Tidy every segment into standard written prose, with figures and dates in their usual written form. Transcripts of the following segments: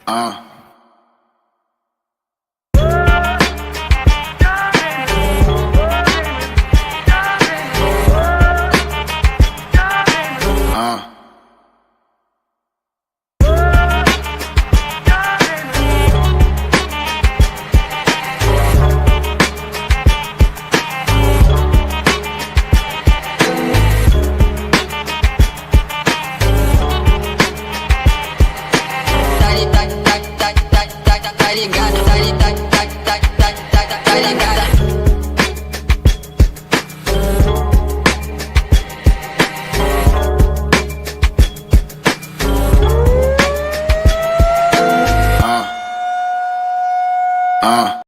Uh, uh.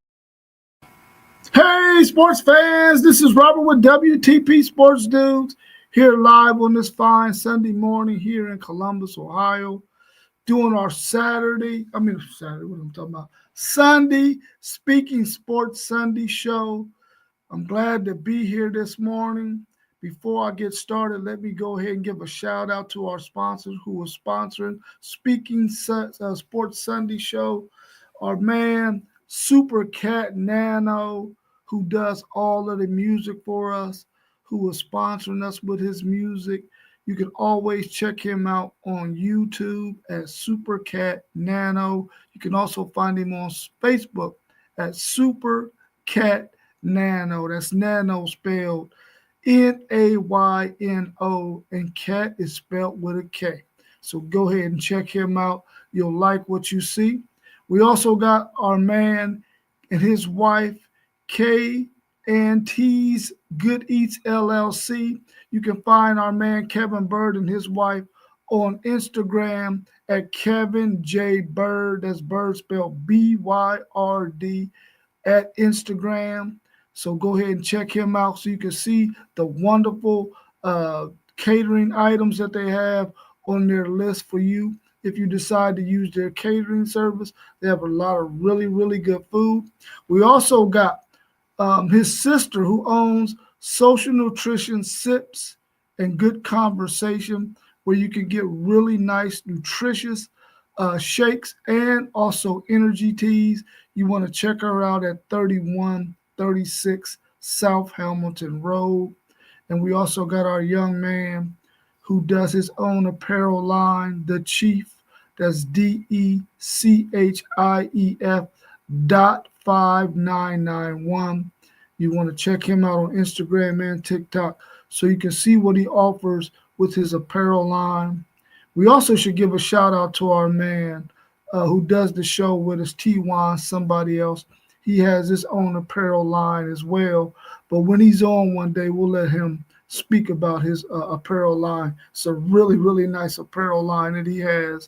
Hey, sports fans, this is Robert with WTP Sports Dudes here live on this fine Sunday morning here in Columbus, Ohio, doing our Sunday, what am I talking about? Sunday Speaking Sports Sunday show. I'm glad to be here this morning. Before I get started, let me go ahead and give a shout out to our sponsors who are sponsoring Speaking Sports Sunday show. Our man, Super Cat Nano, who does all of the music for us, who is sponsoring us with his music. You can always check him out on YouTube at Super Cat Nano. You can also find him on Facebook at Super Cat Nano. That's Nano spelled Nayno, and cat is spelled with a K. So go ahead and check him out. You'll like what you see. We also got our man and his wife, K and T's Good Eats LLC. You can find our man Kevin Bird and his wife on Instagram at Kevin J. Bird. That's Bird spelled BYRD at Instagram. So go ahead and check him out so you can see the wonderful catering items that they have on their list for you. If you decide to use their catering service, they have a lot of really, really good food. We also got his sister who owns Social Nutrition Sips and Good Conversation, where you can get really nice, nutritious shakes and also energy teas. You want to check her out at 3136 South Hamilton Road. And we also got our young man who does his own apparel line, The Chief. That's DECHIEF.5991. You want to check him out on Instagram and TikTok so you can see what he offers with his apparel line. We also should give a shout out to our man who does the show with us, T1, somebody else. He has his own apparel line as well. But when he's on one day, we'll let him speak about his apparel line. It's a really, really nice apparel line that he has.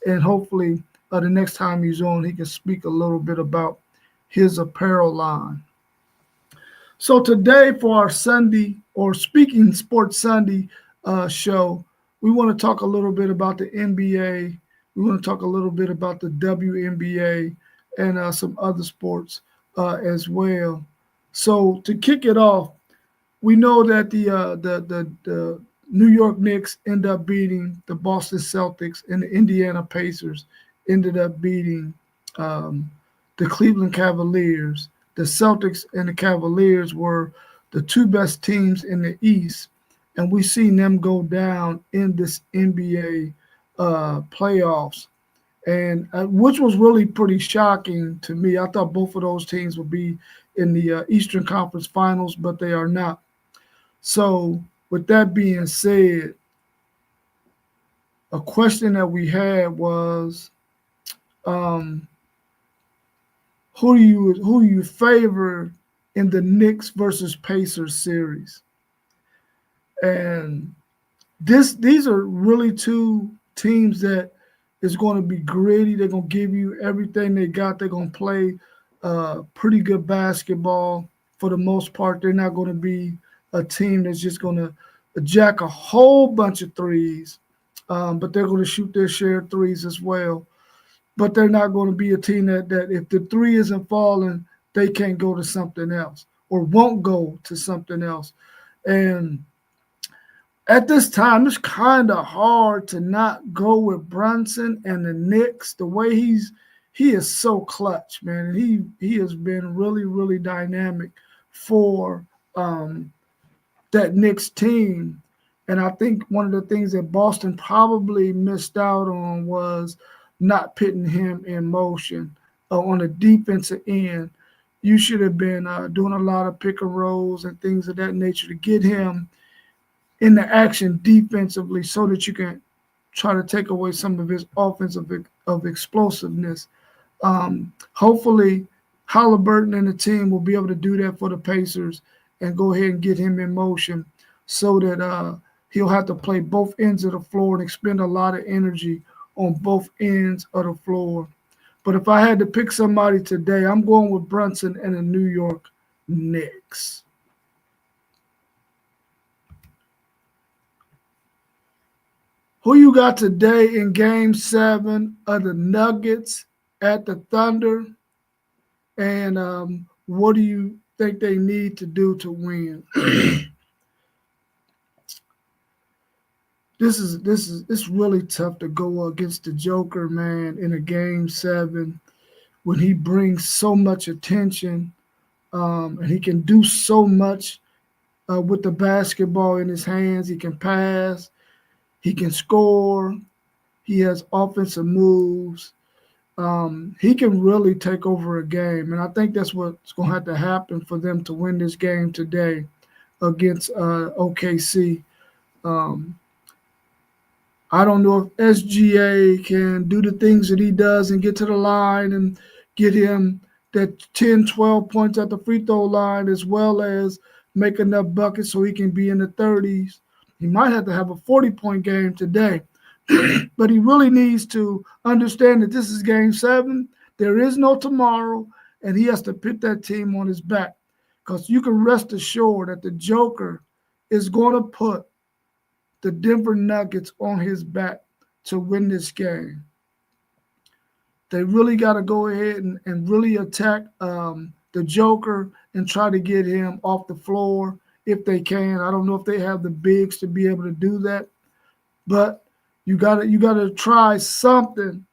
And hopefully the next time he's on, he can speak a little bit about his apparel line. So today for our Sunday or Speaking Sports Sunday show, we want to talk a little bit about the NBA. We want to talk a little bit about the WNBA and some other sports as well. So to kick it off, we know that the New York Knicks end up beating the Boston Celtics, and the Indiana Pacers ended up beating the Cleveland Cavaliers. The Celtics and the Cavaliers were the two best teams in the East, and we seen them go down in this NBA playoffs, and which was really pretty shocking to me. I thought both of those teams would be in the Eastern Conference Finals, but they are not. So with that being said, a question that we had was, who you favor in the Knicks versus Pacers series? And these are really two teams that is going to be gritty. They're going to give you everything they got. They're going to play pretty good basketball for the most part. They're not going to be a team that's just going to jack a whole bunch of threes, but they're going to shoot their share of threes as well. But they're not going to be a team that if the three isn't falling, they can't go to something else or won't go to something else. And At this time, it's kind of hard to not go with Brunson and the Knicks. The way he is so clutch, man. He has been really, really dynamic for that Knicks team. And I think one of the things that Boston probably missed out on was not putting him in motion on the defensive end. You should have been doing a lot of pick and rolls and things of that nature to get him in the action defensively so that you can try to take away some of his offensive of explosiveness. Hopefully, Halliburton and the team will be able to do that for the Pacers and go ahead and get him in motion so that he'll have to play both ends of the floor and expend a lot of energy on both ends of the floor. But if I had to pick somebody today, I'm going with Brunson and the New York Knicks. Who you got today in Game 7 of the Nuggets at the Thunder? And what do you think they need to do to win? It's really tough to go against the Joker, man, in a Game 7 when he brings so much attention and he can do so much with the basketball in his hands. He can pass. He can score. He has offensive moves. He can really take over a game. And I think that's what's going to have to happen for them to win this game today against OKC. I don't know if SGA can do the things that he does and get to the line and get him that 10, 12 points at the free throw line as well as make enough buckets so he can be in the 30s. He might have to have a 40-point game today, but he really needs to understand that this is Game 7. There is no tomorrow, and he has to put that team on his back because you can rest assured that the Joker is going to put the Denver Nuggets on his back to win this game. They really got to go ahead and really attack the Joker and try to get him off the floor if they can. I don't know if they have the bigs to be able to do that, but you gotta try something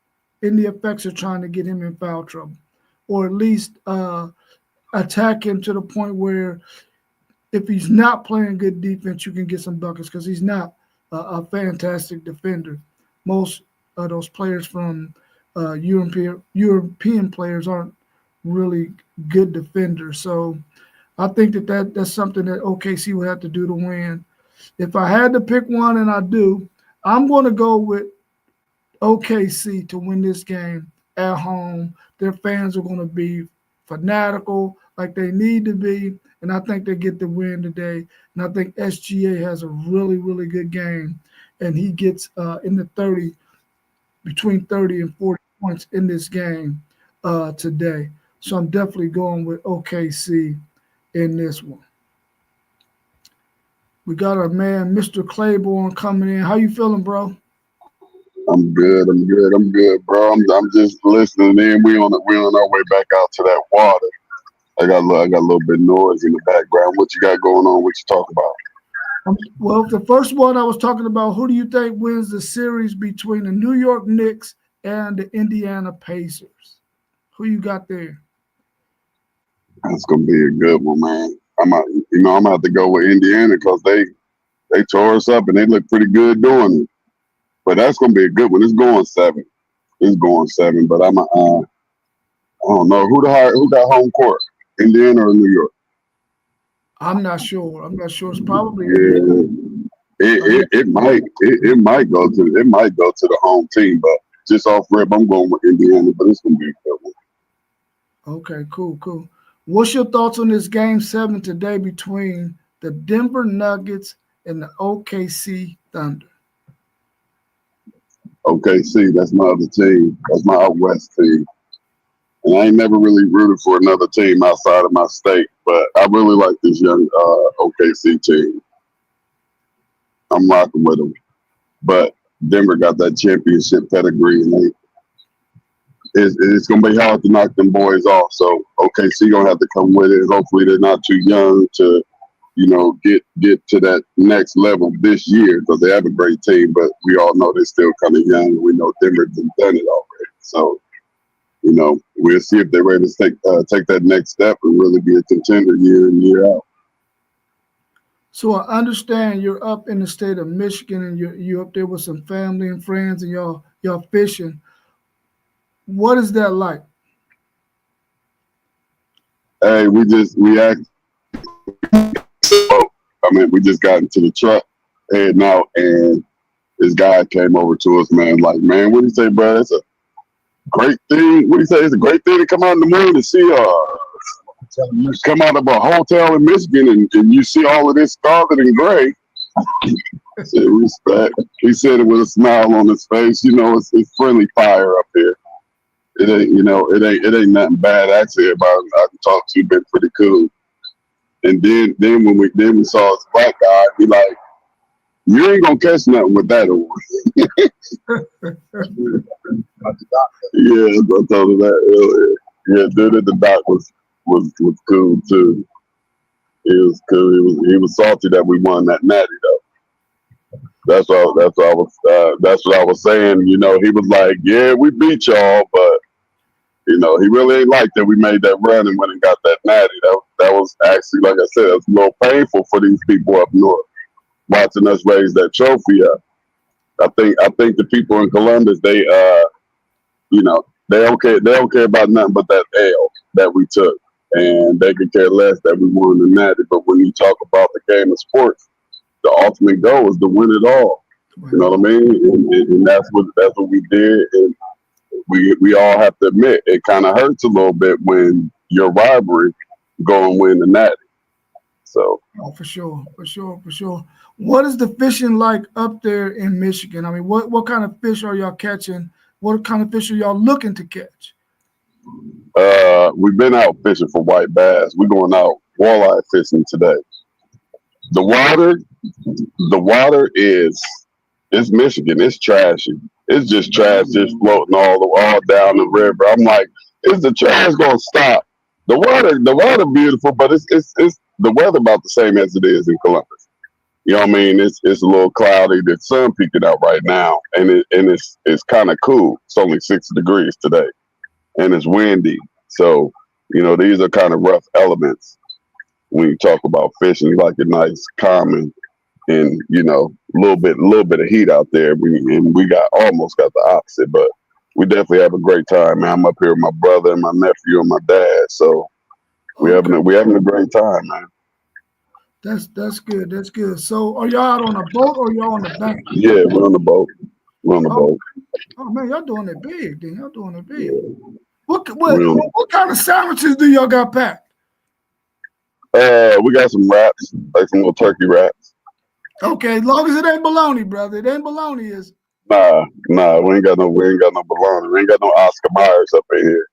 in the effects of trying to get him in foul trouble, or at least attack him to the point where if he's not playing good defense, you can get some buckets because he's not a fantastic defender. Most of those players from European players aren't really good defenders. So I think that's something that OKC would have to do to win. If I had to pick one, and I do, I'm going to go with OKC to win this game at home. Their fans are going to be fanatical like they need to be, and I think they get the win today. And I think SGA has a really, really good game, and he gets between 30 and 40 points in this game today. So I'm definitely going with OKC in this one. We got our man, Mr. Claiborne, coming in. How you feeling, bro? I'm good, bro. I'm just listening in. We on our way back out to that water. I got a little bit of noise in the background. What you got going on? What you talking about? Well, the first one I was talking about, who do you think wins the series between the New York Knicks and the Indiana Pacers? Who you got there? That's gonna be a good one, man. I'm gonna have to go with Indiana because they tore us up and they look pretty good doing it. But that's gonna be a good one. It's going 7. But I don't know who got home court, Indiana or New York. I'm not sure. It's probably It might go to the home team, but just off rip, I'm going with Indiana. But it's gonna be a good one. Okay, cool. What's your thoughts on this Game 7 today between the Denver Nuggets and the OKC Thunder? OKC, that's my other team. That's my out west team. And I ain't never really rooted for another team outside of my state, but I really like this young OKC team. I'm rocking with them. But Denver got that championship pedigree, and it's going to be hard to knock them boys off. So OKC going to have to come with it. Hopefully they're not too young to get to that next level this year because they have a great team, but we all know they're still kind of young. We know Denver's done it already, so we'll see if they're ready to take that next step and really be a contender year in year out. So I understand you're up in the state of Michigan and you're up there with some family and friends and y'all fishing. What is that like? Hey, we just got into the truck heading out, and this guy came over to us, man. Like, man, what do you say, bro? It's a great thing. What do you say? It's a great thing to come out in the morning to see come out of a hotel in Michigan and you see all of this scarlet and gray. I said, respect. He said it with a smile on his face. It's friendly fire up here. It ain't nothing bad. Actually, everybody I can talk to been pretty cool. And then when we saw this black guy, he like, you ain't gonna catch nothing with that over. Yeah, I told him that earlier. Yeah, dude at the dock was cool too. He was cool. He was salty that we won that natty though. That's what I was saying. He was like, yeah, we beat y'all, but he really ain't like that we made that run and went and got that natty. That was actually, like I said, it was a little painful for these people up north watching us raise that trophy up. I think the people in Columbus, they don't care about nothing but that L that we took, and they could care less that we won the natty. But when you talk about the game of sports, the ultimate goal is to win it all. You know what I mean? And that's what we did. And we all have to admit it kind of hurts a little bit when your rivalry go and win the natty. So. Oh, for sure. What is the fishing like up there in Michigan? I mean, what kind of fish are y'all catching? What kind of fish are y'all looking to catch? We've been out fishing for white bass. We're going out walleye fishing today. The water it's Michigan. It's trashy. It's just trash, just floating all down the river. I'm like, is the trash gonna stop? The water beautiful, but it's the weather about the same as it is in Columbus. You know what I mean? It's a little cloudy. The sun peeking out right now, and it's kind of cool. It's only 60 degrees today, and it's windy. So these are kind of rough elements when you talk about fishing. You like a nice, calming, and a little bit of heat out there. We almost got the opposite, but we definitely have a great time, man. I'm up here with my brother and my nephew and my dad, so we having a great time, man. That's good. That's good. So are y'all out on a boat or y'all on the bank? Yeah, we're on the boat. Boat. Oh man, y'all doing it big. Then y'all doing it big. Yeah. What kind of sandwiches do y'all got packed? We got some wraps, like some little turkey wraps. Okay, as long as it ain't bologna, brother. It ain't bologna, is it? Nah, we ain't got no bologna. We ain't got no Oscar Myers up in here.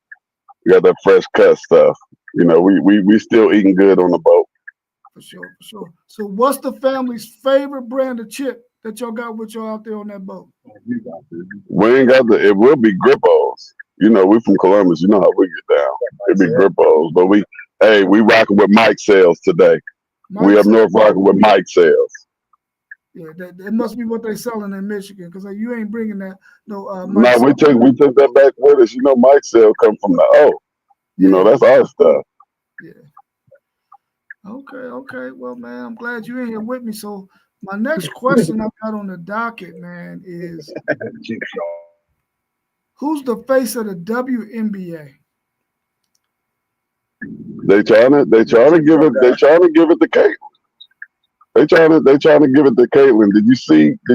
We got that fresh cut stuff. We still eating good on the boat. For sure. So what's the family's favorite brand of chip that y'all got with y'all out there on that boat? We ain't got it will be Grippos. We from Columbus. You know how we get down. It'd be Grippos. But we rocking with Mike Sales today. We up north rocking with Mike Sales. Yeah, that must be what they selling in Michigan, because you ain't bringing that no. No, we took that back with us. Mike Sales come from the O. That's our stuff. Yeah. Okay. Well, man, I'm glad you're in here with me. So my next question I've got on the docket, man, is who's the face of the WNBA? They trying to give it to Caitlin. They trying to give it to Caitlin. Did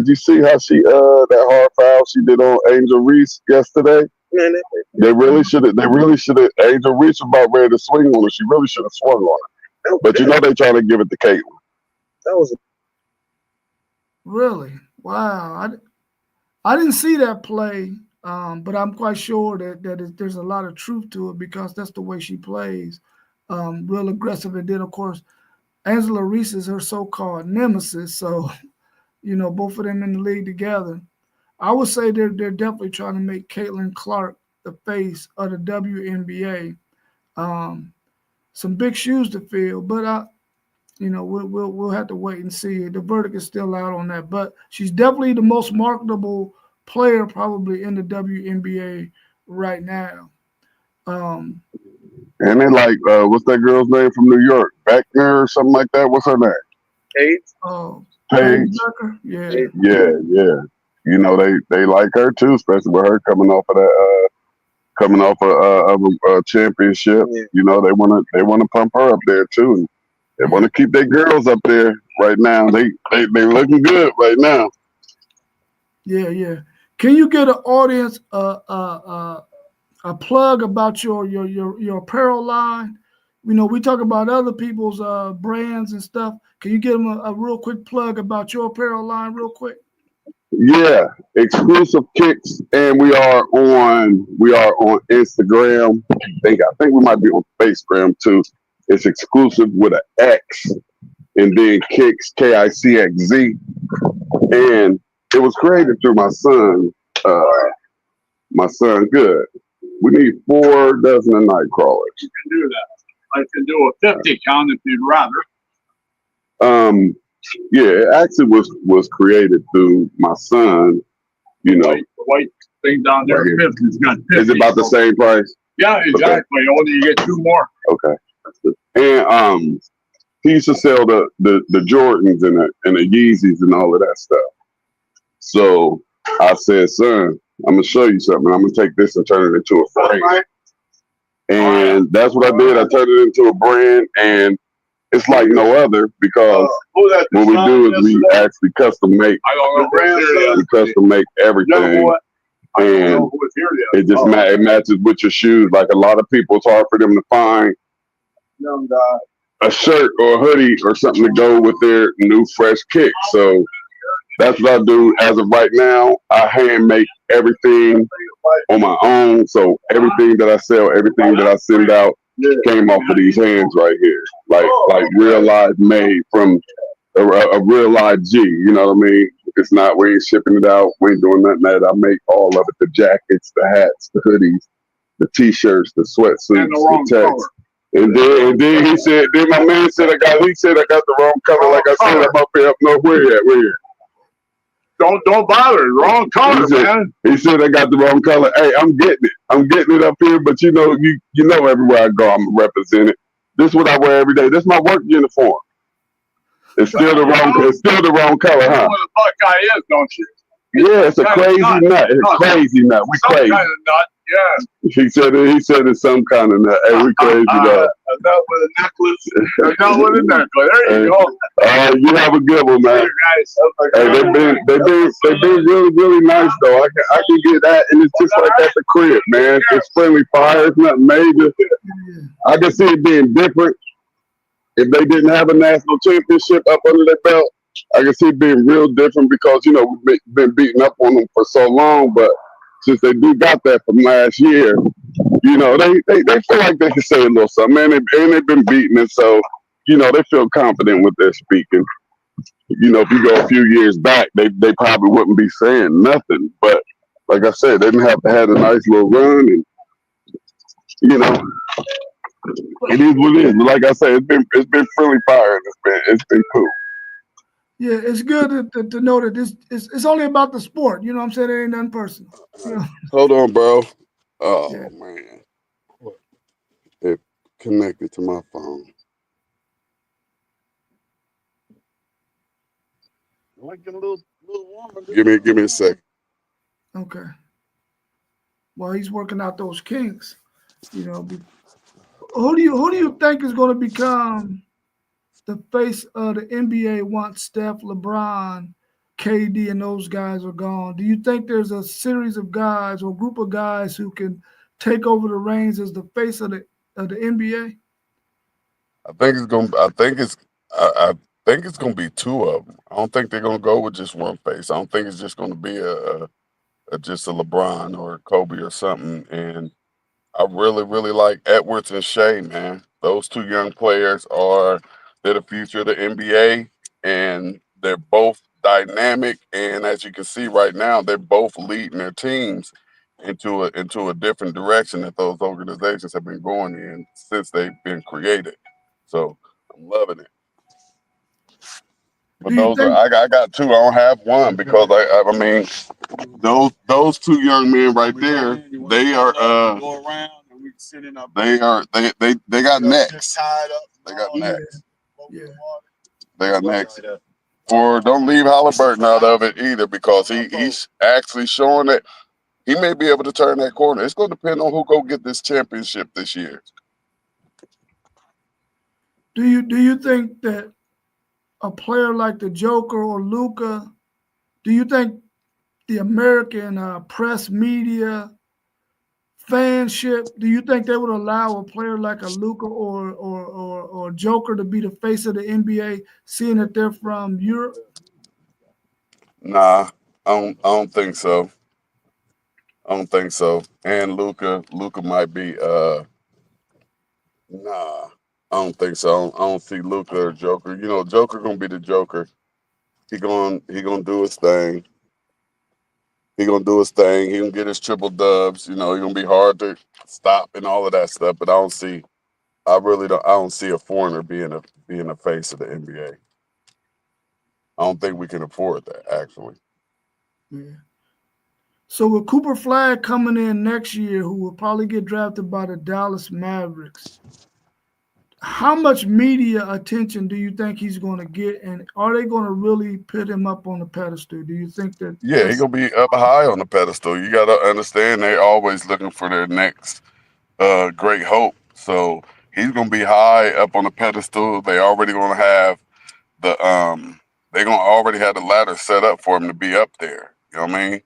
you see how she that hard foul she did on Angel Reese yesterday? They really should have. Angel Reese was about ready to swing on her. She really should have swung on her. But they trying to give it to Caitlin. That was really wow. I didn't see that play, but I'm quite sure that there's a lot of truth to it because that's the way she plays, real aggressive. And then of course, Angela Reese is her so-called nemesis. So, both of them in the league together. I would say they're definitely trying to make Caitlin Clark the face of the WNBA. Some big shoes to fill, but we'll have to wait and see. The verdict is still out on that, but she's definitely the most marketable player probably in the WNBA right now. Um, And they like, what's that girl's name from New York? Beckner or something like that? What's her name? Paige. Paige. Yeah. Yeah. They like her too, especially with her coming off of that, coming off of a championship. Yeah. They wanna pump her up there too. And they want to keep their girls up there right now. They looking good right now. Yeah. Can you get an audience a plug about your apparel line? We talk about other people's brands and stuff. Can you give them a real quick plug about your apparel line, real quick? Yeah, exclusive kicks, and we are on Instagram. I think we might be on Facegram too. It's exclusive with an X, and then kicks KICXZ, and it was created through my son. Uh, my son, good. We need 4 dozen of night crawlers. You can do that. I can do a 50 count if you'd rather. Yeah, it actually was created through my son. White thing down there. Right here. 50's got 50. Is it about the same price? Yeah, exactly. Only you get 2 more. Okay. And he used to sell the Jordans and the Yeezys and all of that stuff. So I said, son, I'm gonna show you something. I'm gonna take this and turn it into a frame. And that's what I did. I turned it into a brand, and it's like no other because what we do is we actually custom make. We custom make everything, and it just it matches with your shoes. Like a lot of people, it's hard for them to find a shirt or a hoodie or something to go with their new fresh kick. So that's what I do. As of right now, I hand make everything on my own. So everything that I sell, everything that I send out came off of these hands right here. Like real life made from a real live G. You know what I mean? It's not, we ain't shipping it out. We ain't doing nothing that. I make all of it. The jackets, the hats, the hoodies, the t-shirts, the sweatsuits, the text. And then he said, then my man said I got the wrong color. Like I said, I'm up here up north. Where here? Don't bother. Wrong color, man. He said I got the wrong color. Hey, I'm getting it. I'm getting it up here, but you know everywhere I go, I'm represented. This is what I wear every day. This is my work uniform. It's still the wrong color, huh? You know what a Buckeye is, don't you? Yeah, it's a crazy nut. It's a crazy nut. We crazy. Some kind of nut, yeah. He said it's some kind of nut. Hey, we crazy though. A nut with a necklace. A nut with a necklace. There you go. You have a good one, man. Hey, they've been really nice though. I can get that, and it's just like at the crib, man. It's friendly fire. It's nothing major. I can see it being different if they didn't have a national championship up under their belt. I can see it being real different because, we've been beating up on them for so long, but since they do got that from last year, they feel like they can say a little something, and they've been beating it, so, they feel confident with their speaking. If you go a few years back, they probably wouldn't be saying nothing, but like I said, they didn't have to have a nice little run, and, it is what it is. But like I said, it's been friendly fire, and it's been cool. Yeah, it's good to know that it's only about the sport. You know what I'm saying? It ain't nothing personal. Hold on, bro. Oh, yeah. Man. It connected to my phone. Give me a second. Okay. While he's working out those kinks, who do you think is going to become the face of the NBA once Steph, LeBron, KD, and those guys are gone? Do you think there's a series of guys or group of guys who can take over the reins as the face of the NBA? I think it's gonna be 2 of them. I don't think they're gonna go with just one face. I don't think it's just gonna be just a LeBron or Kobe or something. And I really, really like Edwards and Shea, man. Those 2 young players they're the future of the NBA, and they're both dynamic. And as you can see right now, they're both leading their teams into a different direction that those organizations have been going in since they've been created. So I'm loving it. But I got two. I don't have one because I mean those two young men right there, they are they got necks. They got necks. Yeah. They got necks. Or don't leave Halliburton out of it either because he's actually showing that he may be able to turn that corner. It's going to depend on who go get this championship this year. Do you think that a player like the Joker or Luka, do you think the American press, media, fanship, do you think they would allow a player like a Luka or Joker to be the face of the NBA, seeing that they're from Europe? Nah, I don't think so. I don't think so. And Luka might be nah. I don't think so. I don't see Luka or Joker. You know, Joker gonna be the Joker. He gonna do his thing. He gonna do his thing. He gonna get his triple dubs. You know, he gonna be hard to stop and all of that stuff. But I don't see a foreigner being a face of the NBA. I don't think we can afford that, actually. Yeah. So with Cooper Flag coming in next year, who will probably get drafted by the Dallas Mavericks, how much media attention do you think he's going to get, and are they going to really put him up on the pedestal? Do you think that? Yeah, he's gonna be up high on the pedestal. You gotta understand they're always looking for their next great hope. So he's gonna be high up on the pedestal. They already gonna have they're gonna already have the ladder set up for him to be up there. You know what I mean?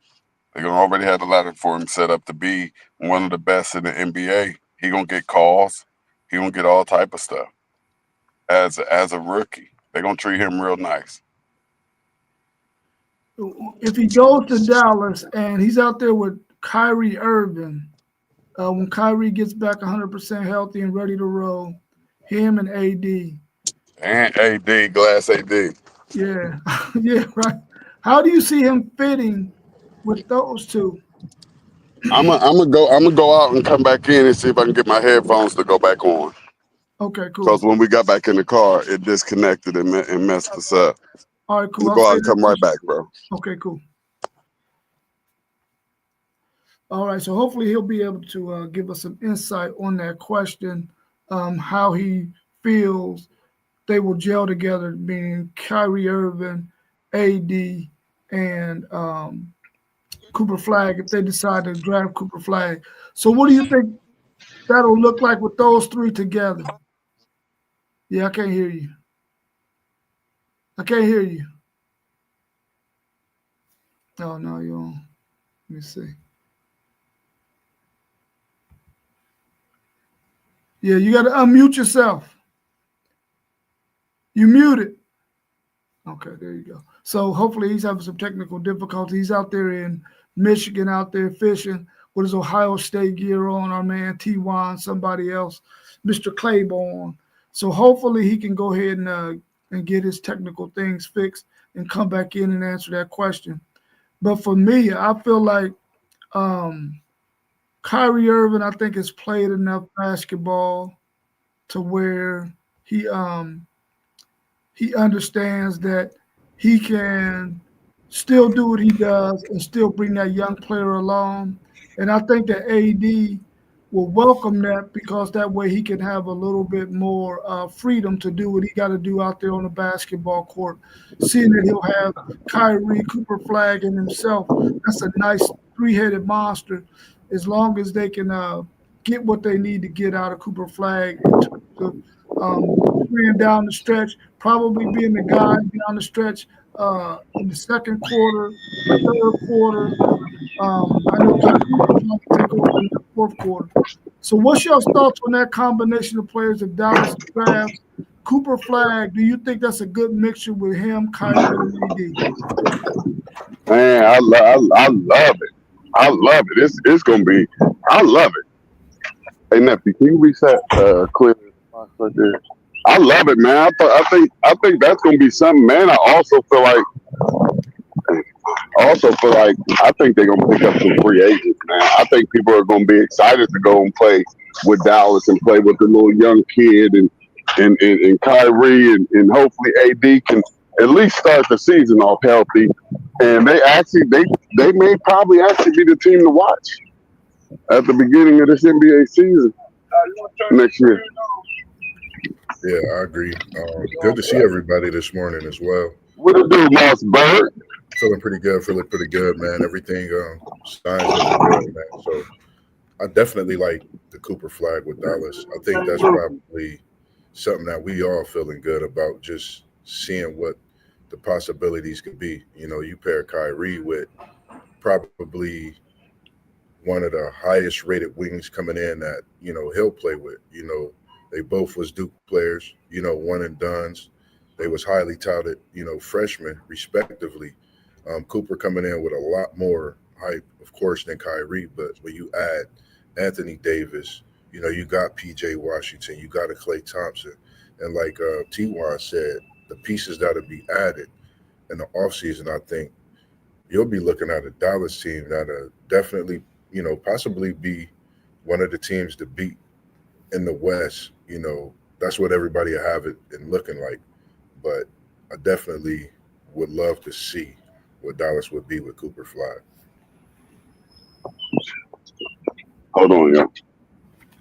They're gonna already have the ladder for him set up to be one of the best in the NBA. He gonna get calls. He gonna get all type of stuff as a rookie. They're gonna treat him real nice. If he goes to Dallas and he's out there with Kyrie Irving, when Kyrie gets back 100% healthy and ready to roll, him and AD. And AD, Glass AD. Yeah, yeah, right. How do you see him fitting with those two? I'm gonna go out and come back in and see if I can get my headphones to go back on. Okay, cool. Because when we got back in the car, it disconnected and messed us up. All right, cool. We'll go out and come right back, bro. Okay, cool. All right, so hopefully he'll be able to give us some insight on that question, how he feels they will gel together, meaning Kyrie Irving, AD, and Cooper Flag, if they decide to draft Cooper Flag. So what do you think that'll look like with those three together? Yeah, I can't hear you. I can't hear you. Oh, no, you don't. Let me see. Yeah, you got to unmute yourself. You muted. Okay, there you go. So hopefully he's having some technical difficulties. He's out there in Michigan, out there fishing with his Ohio State gear on, our man T-Juan, somebody else, Mr. Claiborne. So hopefully he can go ahead and get his technical things fixed and come back in and answer that question. But for me, I feel like Kyrie Irving, I think, has played enough basketball to where he understands that he can still do what he does and still bring that young player along. And I think that AD will welcome that because that way he can have a little bit more freedom to do what he got to do out there on the basketball court. Seeing that he'll have Kyrie, Cooper Flag, and himself, that's a nice three-headed monster as long as they can get what they need to get out of Cooper Flag in terms of playing down the stretch, probably being the guy down the stretch in the second quarter, third quarter. I know Kyrie will take over in the fourth quarter. So what's your thoughts on that combination of players if Dallas drafts Cooper Flag? Do you think that's a good mixture with him, Kyrie, and AD? Man, I love it. I love it. It's gonna be. I love it. Hey nephew, can you reset clear right there? I love it, man. I think that's gonna be something, man. I also feel like I think they're gonna pick up some free agents, man. I think people are gonna be excited to go and play with Dallas and play with the little young kid and Kyrie and hopefully AD at least start the season off healthy. And they may probably actually be the team to watch at the beginning of this NBA season next year. Yeah, I agree. Good to see everybody this morning as well. What it do, Moss Bird? Feeling pretty good, man. Everything signs looking good, man. So I definitely like the Cooper flag with Dallas. I think that's probably something that we all feeling good about, just seeing what the possibilities could be. You know, you pair Kyrie with probably one of the highest rated wings coming in that, you know, he'll play with. You know, they both was Duke players, you know, one and dones. They was highly touted, you know, freshmen respectively. Cooper coming in with a lot more hype, of course, than Kyrie. But when you add Anthony Davis, you know, you got P.J. Washington, you got a Klay Thompson. And like T.Y. said, the pieces that will be added in the offseason, I think you'll be looking at a Dallas team that'll definitely, you know, possibly be one of the teams to beat in the West. You know, that's what everybody will have it and looking like. But I definitely would love to see what Dallas would be with Cooper Flag. Hold on, yeah.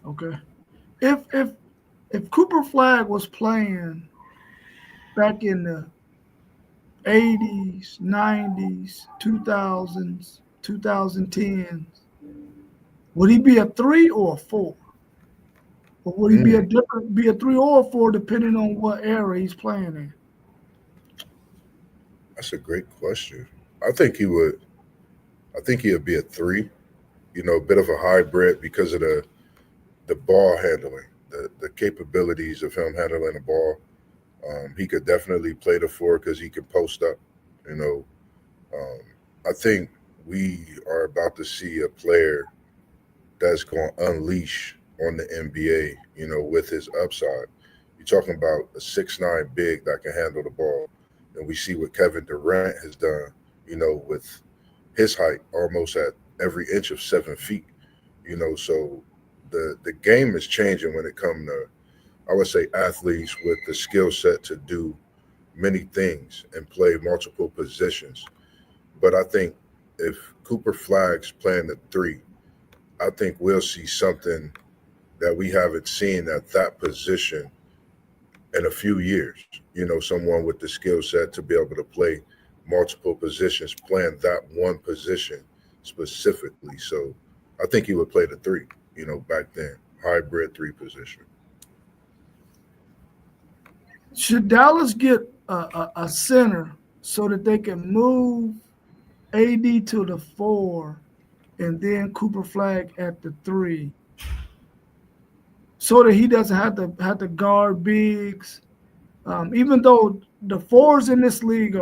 Okay. If Cooper Flag was playing back in the 80s, 90s, 2000s, 2010s, would he be a 3 or a 4? Or would he be a 3 or a 4 depending on what era he's playing in? That's a great question. I think he would be a 3, you know, a bit of a hybrid because of the ball handling, the capabilities of him handling the ball. He could definitely play the 4 because he can post up, you know. I think we are about to see a player that's going to unleash on the NBA, you know, with his upside. You're talking about a 6'9" big that can handle the ball. And we see what Kevin Durant has done, you know, with his height almost at every inch of 7 feet, you know. So the game is changing when it comes to, I would say, athletes with the skill set to do many things and play multiple positions. But I think if Cooper Flag's playing the 3, I think we'll see something that we haven't seen at that position in a few years. You know, someone with the skill set to be able to play multiple positions, playing that one position specifically. So I think he would play the 3, you know, back then, hybrid 3 position. Should Dallas get a center so that they can move AD to the 4 and then Cooper Flag at the 3, so that he doesn't have to guard bigs? Even though the 4s in this league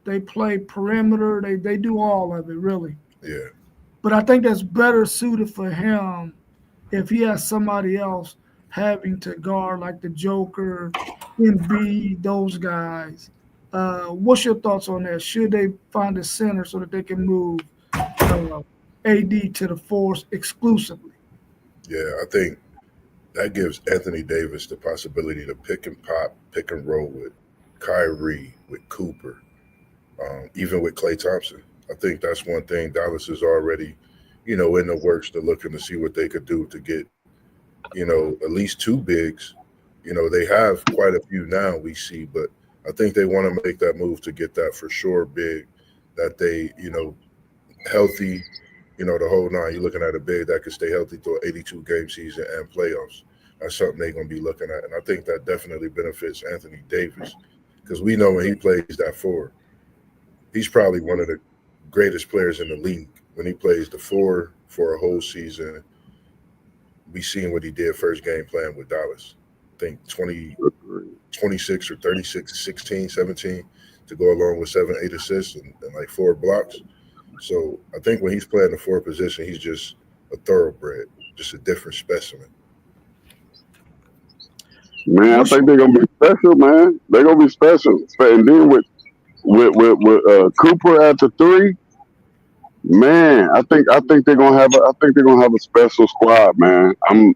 they play perimeter, they do all of it really. Yeah. But I think that's better suited for him if he has somebody else having to guard, like the Joker, Embiid, those guys. What's your thoughts on that? Should they find a center so that they can move AD to the 4s exclusively? Yeah, I think that gives Anthony Davis the possibility to pick and pop, pick and roll with Kyrie, with Cooper, even with Klay Thompson. I think that's one thing Dallas is already, you know, in the works to looking to see what they could do to get, you know, at least 2 bigs. You know, they have quite a few now we see, but I think they want to make that move to get that for sure big, that they, you know, healthy, you know, the whole 9. You're looking at a big that could stay healthy through an 82-game season and playoffs. That's something they're going to be looking at. And I think that definitely benefits Anthony Davis because we know when he plays that 4, he's probably one of the greatest players in the league. When he plays the 4 for a whole season, we seen what he did first game playing with Dallas. I think 26 or 36, 16, 17 to go along with 7, 8 assists and like 4 blocks. So I think when he's playing the 4 position, he's just a thoroughbred, just a different specimen. Man, I think they're gonna be special, man. They're gonna be special. And then with Cooper at the 3, man, I think they're gonna have a special squad, man.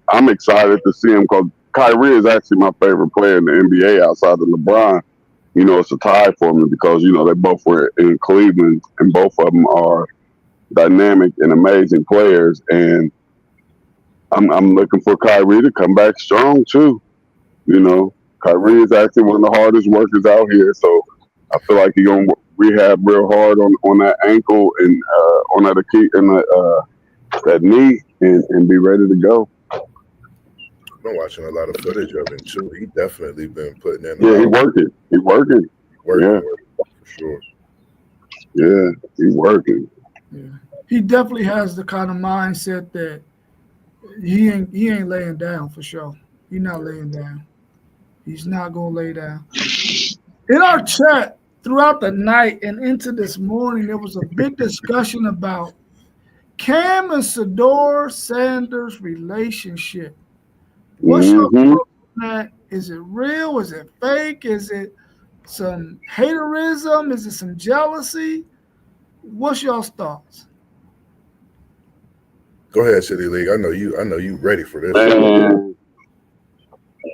I'm excited to see him because Kyrie is actually my favorite player in the NBA outside of LeBron. You know, it's a tie for me because, you know, they both were in Cleveland and both of them are dynamic and amazing players. And I'm looking for Kyrie to come back strong too. You know, Kyrie is actually one of the hardest workers out here. So I feel like he's going to rehab real hard on that ankle and on that Achilles and that knee and be ready to go. I've been watching a lot of footage of him too. He definitely been putting in. Yeah, he working. He working. Yeah, for sure. Yeah, he working. Yeah. He definitely has the kind of mindset that he ain't laying down for sure. He's not laying down. He's not gonna lay down. In our chat throughout the night and into this morning, there was a big discussion about Cam and Shedeur Sanders' relationship. What's your thought on that? Is it real? Is it fake? Is it some haterism? Is it some jealousy? What's y'all's thoughts? Go ahead, City League. I know you ready for this. Man,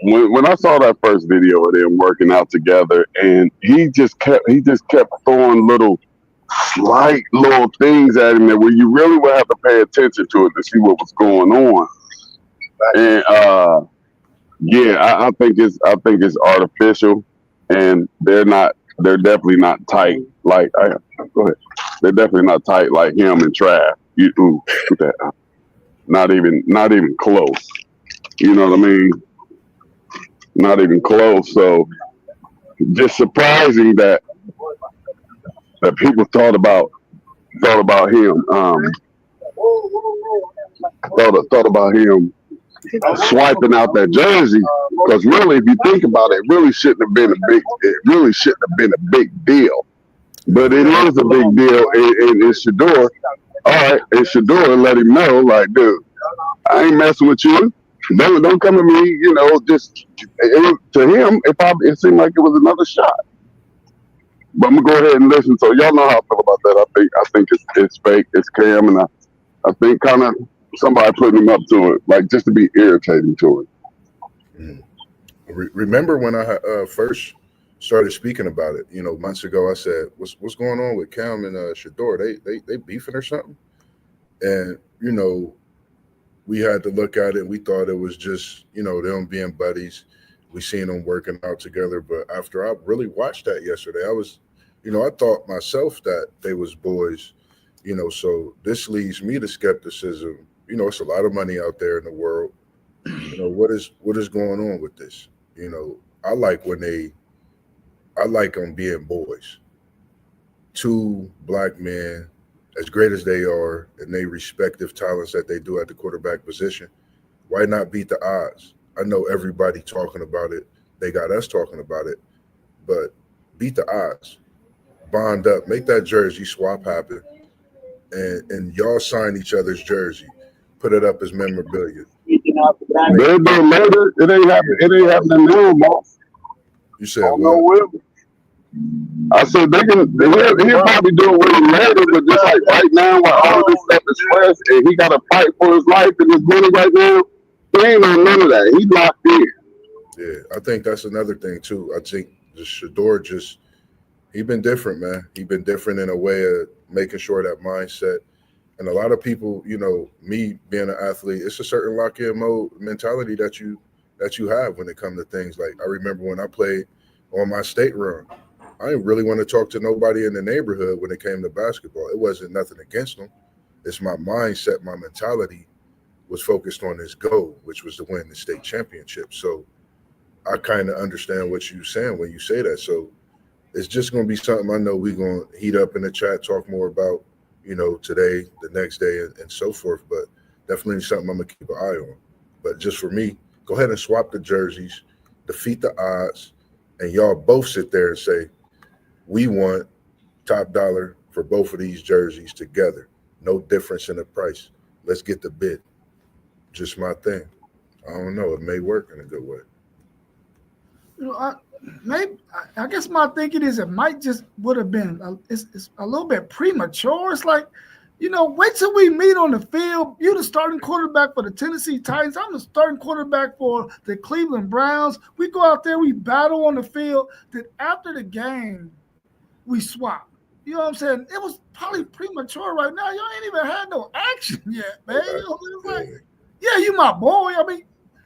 when I saw that first video of them working out together, and he just kept throwing little slight little things at him that where you really would have to pay attention to it to see what was going on. And I think it's artificial, and they're definitely not tight. Like go ahead, they're definitely not tight like him and Trav. Not even close. You know what I mean? Not even close. So just surprising that people thought about him. Thought about him swiping out that jersey, because really, if you think about it, it really shouldn't have been a big deal. But it is a big deal in Shedeur. All right, and Shedeur let him know, like, dude, I ain't messing with you. Don't come to me. You know, just to him, it seemed like it was another shot. But I'm gonna go ahead and listen. So y'all know how I feel about that. I think it's fake. It's Cam, and I think kind of somebody putting him up to it, like just to be irritating to it. Remember when I first started speaking about it? You know, months ago, I said, "What's going on with Cam and Shedeur? They beefing or something?" And you know, we had to look at it. We thought it was just, you know, them being buddies. We seen them working out together. But after I really watched that yesterday, I thought myself that they was boys. You know, so this leads me to skepticism. You know, it's a lot of money out there in the world. You know, what is going on with this? You know, I like them being boys. Two black men, as great as they are, and they respective talents that they do at the quarterback position. Why not beat the odds? I know everybody talking about it. They got us talking about it, but beat the odds. Bond up, make that jersey swap happen, and y'all sign each other's jersey. Put it up as memorabilia. They'll do it later. It ain't happening now, Mark. You said what? I said he'll probably do it with him later, but just like right now, while all this stuff is fresh, and he got to fight for his life and his money right now, he ain't on none of that. He's locked in. Yeah, I think that's another thing too. I think the Shedeur he been different, man. He been different in a way of making sure that mindset. And a lot of people, you know, me being an athlete, it's a certain lock-in mode mentality that you have when it comes to things. Like I remember when I played on my state run, I didn't really want to talk to nobody in the neighborhood when it came to basketball. It wasn't nothing against them. It's my mindset, my mentality was focused on this goal, which was to win the state championship. So I kind of understand what you're saying when you say that. So it's just going to be something I know we're going to heat up in the chat, talk more about, you know, today, the next day, and so forth. But definitely something I'm going to keep an eye on. But just for me, go ahead and swap the jerseys, defeat the odds, and y'all both sit there and say, we want top dollar for both of these jerseys together. No difference in the price. Let's get the bid. Just my thing. I don't know. It may work in a good way. You know, I guess my thinking is it might just would have been it's a little bit premature. It's like Wait till we meet on the field. You the starting quarterback for the Tennessee Titans. I'm the starting quarterback for the Cleveland Browns. We go out there, we battle on the field. Then after the game, we swap. You know what I'm saying? It was probably premature right now. Y'all ain't even had no action yet, man. It's like, yeah, you my boy. I mean,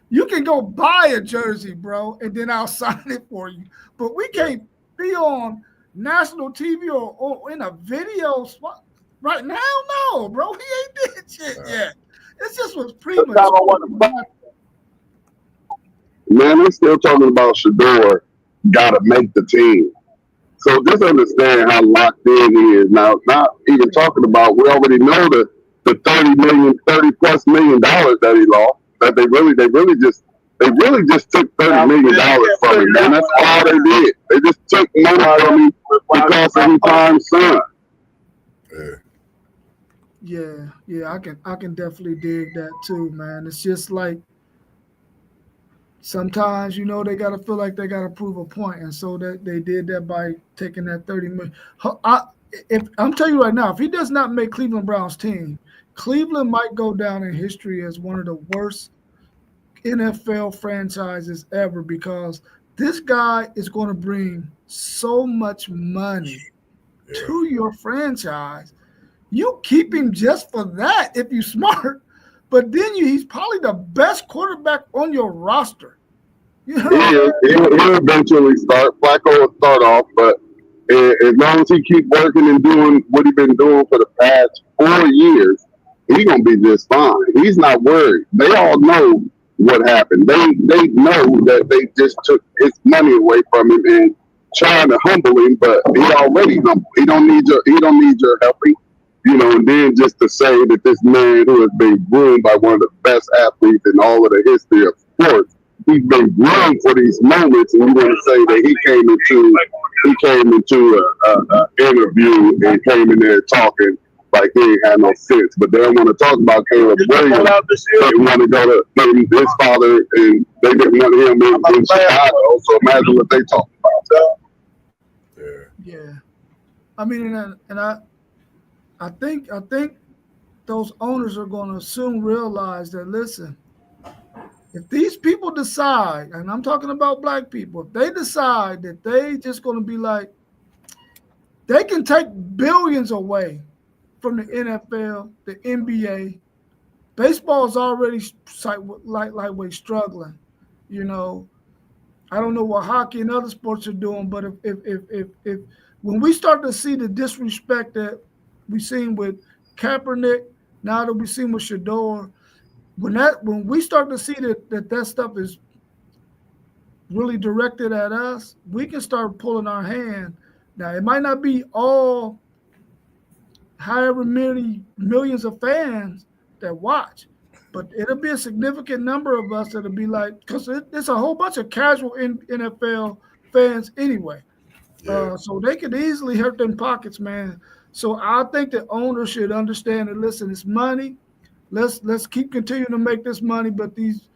you can go buy a jersey, bro, and then I'll sign it for you. But we can't be on national TV or in a video swap. Right now, no, bro. He ain't did shit yet. It just was premature. Man, we're still talking about Shedeur got to make the team. So just understand how locked in he is now. Not even talking about, we already know the $30 plus million that he lost. That they really just took $30 million from him, man. That's all they did. They just took money from him because of his prime son. Yeah, I can definitely dig that too, man. It's just like sometimes, they gotta feel like they gotta prove a point, and so that they did that by taking that $30 million. If I'm telling you right now, if he does not make Cleveland Browns team, Cleveland might go down in history as one of the worst NFL franchises ever, because this guy is going to bring so much money to your franchise. You keep him just for that if you're smart, but then he's probably the best quarterback on your roster. He'll eventually start. Flacco will start off, but as long as he keep working and doing what he's been doing for the past 4 years, he's gonna be just fine. He's not worried. They all know what happened. They know that they just took his money away from him and trying to humble him, but he already humble. He don't need your helping. And then just to say that this man who has been groomed by one of the best athletes in all of the history of sports, he's been groomed for these moments, and you want to say that he came into an interview and came in there talking like he ain't had no sense. But they don't want to talk about Caleb Williams. They want to go to his father, and they didn't want him in Chicago. So imagine what they talk about. Yeah. I mean, and I think those owners are going to soon realize that, listen, if these people decide, and I'm talking about black people, if they decide that they just going to be like, they can take billions away from the NFL, the NBA. Baseball is already lightweight struggling. I don't know what hockey and other sports are doing, but if when we start to see the disrespect that we've seen with Kaepernick, now that we've seen with Shedeur, when we start to see that stuff is really directed at us, we can start pulling our hand. Now, it might not be all however many millions of fans that watch, but it'll be a significant number of us that'll be like, because it's a whole bunch of casual NFL fans anyway. So they could easily hurt them pockets, man. So I think the owners should understand that, listen, it's money. Let's keep continuing to make this money, but these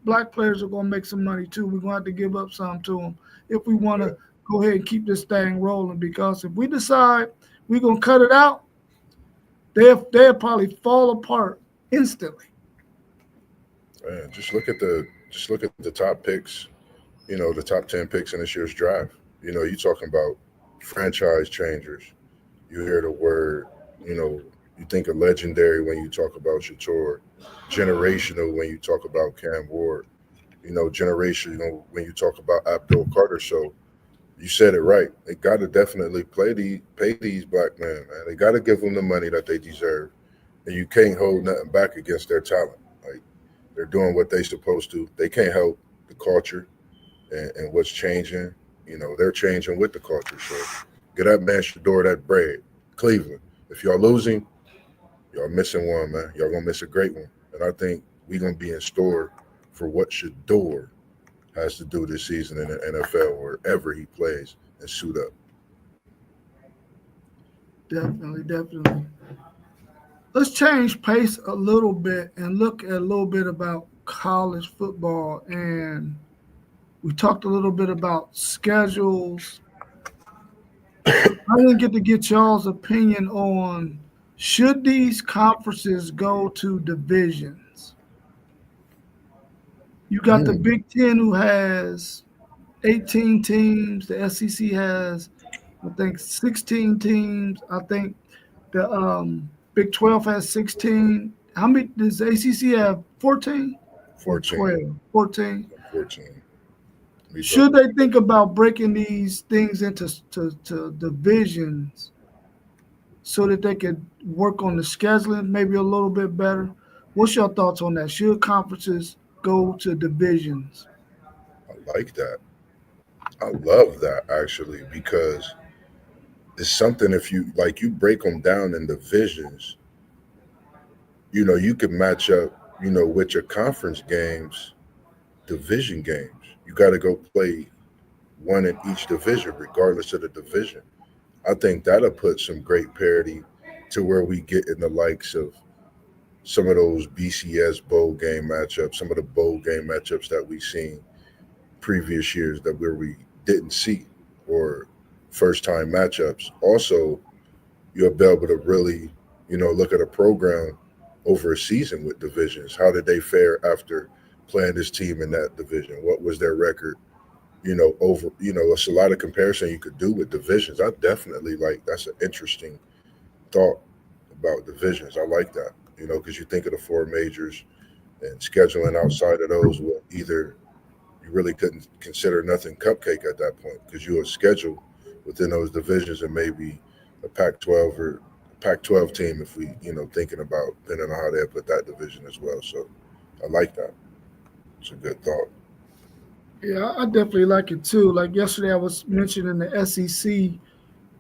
black players are going to make some money too. We're going to have to give up some to them if we want to go ahead and keep this thing rolling, because if we decide we're going to cut it out, they'll probably fall apart instantly. Man, just look at the top picks, the top 10 picks in this year's draft. You talking about franchise changers. You hear the word, you think of legendary when you talk about Shedeur, generational when you talk about Cam Ward, generational when you talk about Abdul Carter. So you said it right. They got to definitely pay these black men, man. They got to give them the money that they deserve, and you can't hold nothing back against their talent. Like, they're doing what they're supposed to. They can't help the culture and what's changing. They're changing with the culture. So get that man Shedeur that bread. Cleveland, if y'all losing, y'all missing one, man. Y'all gonna miss a great one. And I think we're gonna be in store for what Shedeur has to do this season in the NFL, wherever he plays, and suit up. Definitely. Let's change pace a little bit and look at a little bit about college football. And we talked a little bit about schedules. I didn't get y'all's opinion on Should these conferences go to divisions? You got the Big Ten, who has 18 teams. The SEC has, I think, 16 teams. I think the Big 12 has 16. How many does the ACC have? 14 or 14. 12? 14. 14. Should they think about breaking these things into to divisions so that they could work on the scheduling maybe a little bit better? What's your thoughts on that? Should conferences go to divisions? I like that. I love that actually because it's something if you like you break them down in divisions, you can match up, with your conference games, division games. You got to go play one in each division, regardless of the division. I think that'll put some great parity to where we get in the likes of some of those BCS bowl game matchups, some of the bowl game matchups that we've seen previous years that where we didn't see, or first time matchups. Also, you'll be able to really, look at a program over a season with divisions. How did they fare after playing this team in that division? What was their record? It's a lot of comparison you could do with divisions. I definitely like that's an interesting thought about divisions. I like that, because you think of the four majors and scheduling outside of those, well, either you really couldn't consider nothing cupcake at that point because you would schedule within those divisions and maybe a Pac-12 or Pac-12 team if we, thinking about depending on how they put that division as well. So I like that. It's a good thought. Yeah, I definitely like it too. Like yesterday, I was mentioning the SEC,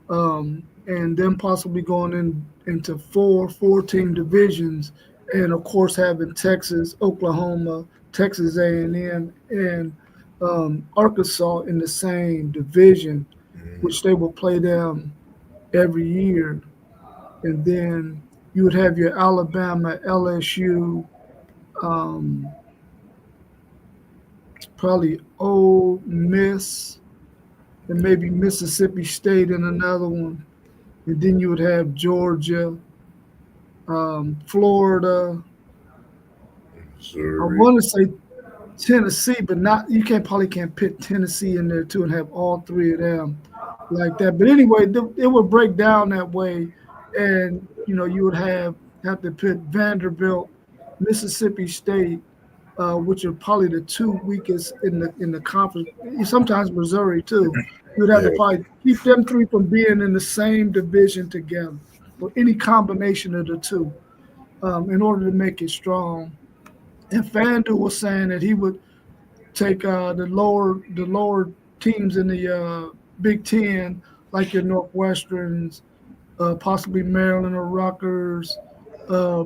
and then possibly going into four team divisions, and of course having Texas, Oklahoma, Texas A&M, and Arkansas in the same division, which they will play them every year, and then you would have your Alabama, LSU, um, probably Ole Miss, and maybe Mississippi State in another one. And then you would have Georgia, Florida. I Missouri. want to say Tennessee, but not you probably can't put Tennessee in there too and have all three of them like that. But anyway, it would break down that way, and you would have to put Vanderbilt, Mississippi State, which are probably the two weakest in the conference. Sometimes Missouri too. You would have to Yeah. probably keep them three from being in the same division together, or any combination of the two, in order to make it strong. And FanDuel was saying that he would take the lower teams in the Big Ten, like your Northwesterns, possibly Maryland or Rutgers, uh,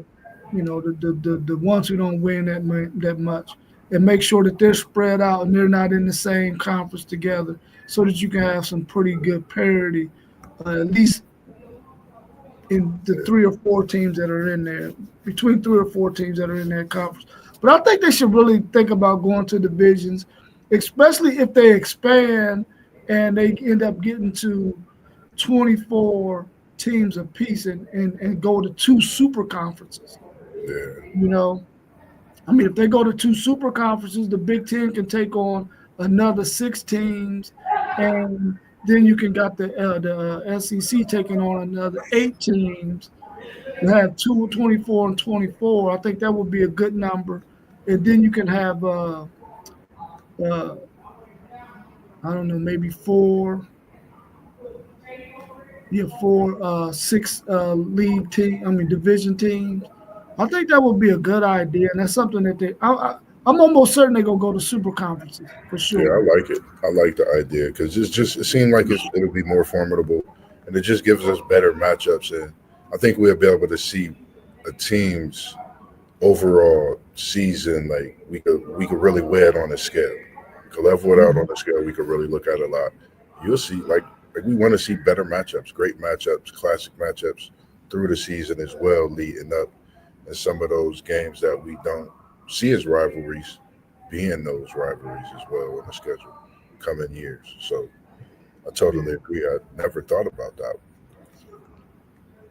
the ones who don't win that much, and make sure that they're spread out and they're not in the same conference together, so that you can have some pretty good parity, at least in the three or four teams that are in there, between three or four teams that are in that conference. But I think they should really think about going to divisions, especially if they expand and they end up getting to 24 teams apiece and go to two super conferences. Yeah. If they go to two super conferences, the Big Ten can take on another six teams, and then you can got the SEC taking on another eight teams. You have 24 and 24. I think that would be a good number, and then you can have I don't know, maybe six league team. Division teams. I think that would be a good idea, and that's something that I'm almost certain they're gonna go to super conferences for Yeah, sure. I like it. I like the idea because it seemed like it'll be more formidable, and it just gives us better matchups. And I think we'll be able to see a team's overall season. Like we could really weigh it on a scale. We could level it out on a scale. We could really look at it a lot. You'll see, like we want to see better matchups, great matchups, classic matchups through the season as well, leading up in some of those games that we don't see as rivalries being those rivalries as well on the schedule coming years. So I totally agree. I never thought about that.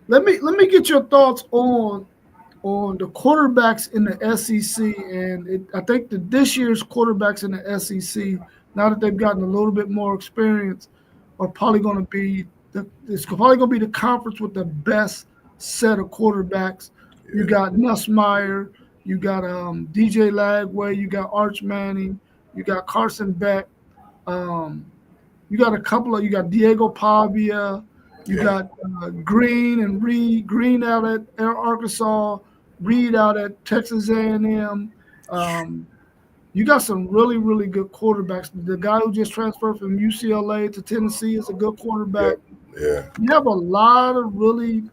Let me get your thoughts on the quarterbacks in the SEC, and I think that this year's quarterbacks in the SEC, now that they've gotten a little bit more experience, are probably going to be it's probably going to be the conference with the best set of quarterbacks. You Yeah. got Nussmeier, you got DJ Lagway, you got Arch Manning, you got Carson Beck, um, you got Diego Pavia, you Yeah. got Green and Reed, Green out at Arkansas, Reed out at Texas A&M. You got some really, really good quarterbacks. The guy who just transferred from UCLA to Tennessee is a good quarterback. Yeah. You have a lot of really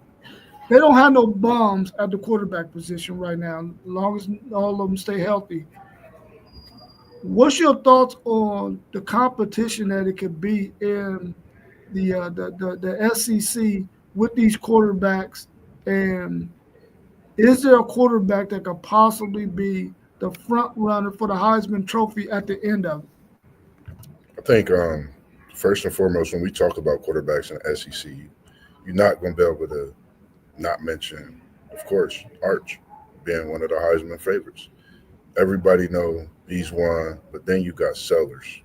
– they don't have no bums at the quarterback position right now, as long as all of them stay healthy. What's your thoughts on the competition that it could be in the SEC with these quarterbacks? And is there a quarterback that could possibly be the front runner for the Heisman Trophy at the end of it? I think first and foremost, when we talk about quarterbacks in the SEC, you're not going to be able to not mention, of course, Arch being one of the Heisman favorites. Everybody know he's won, but then you got Sellers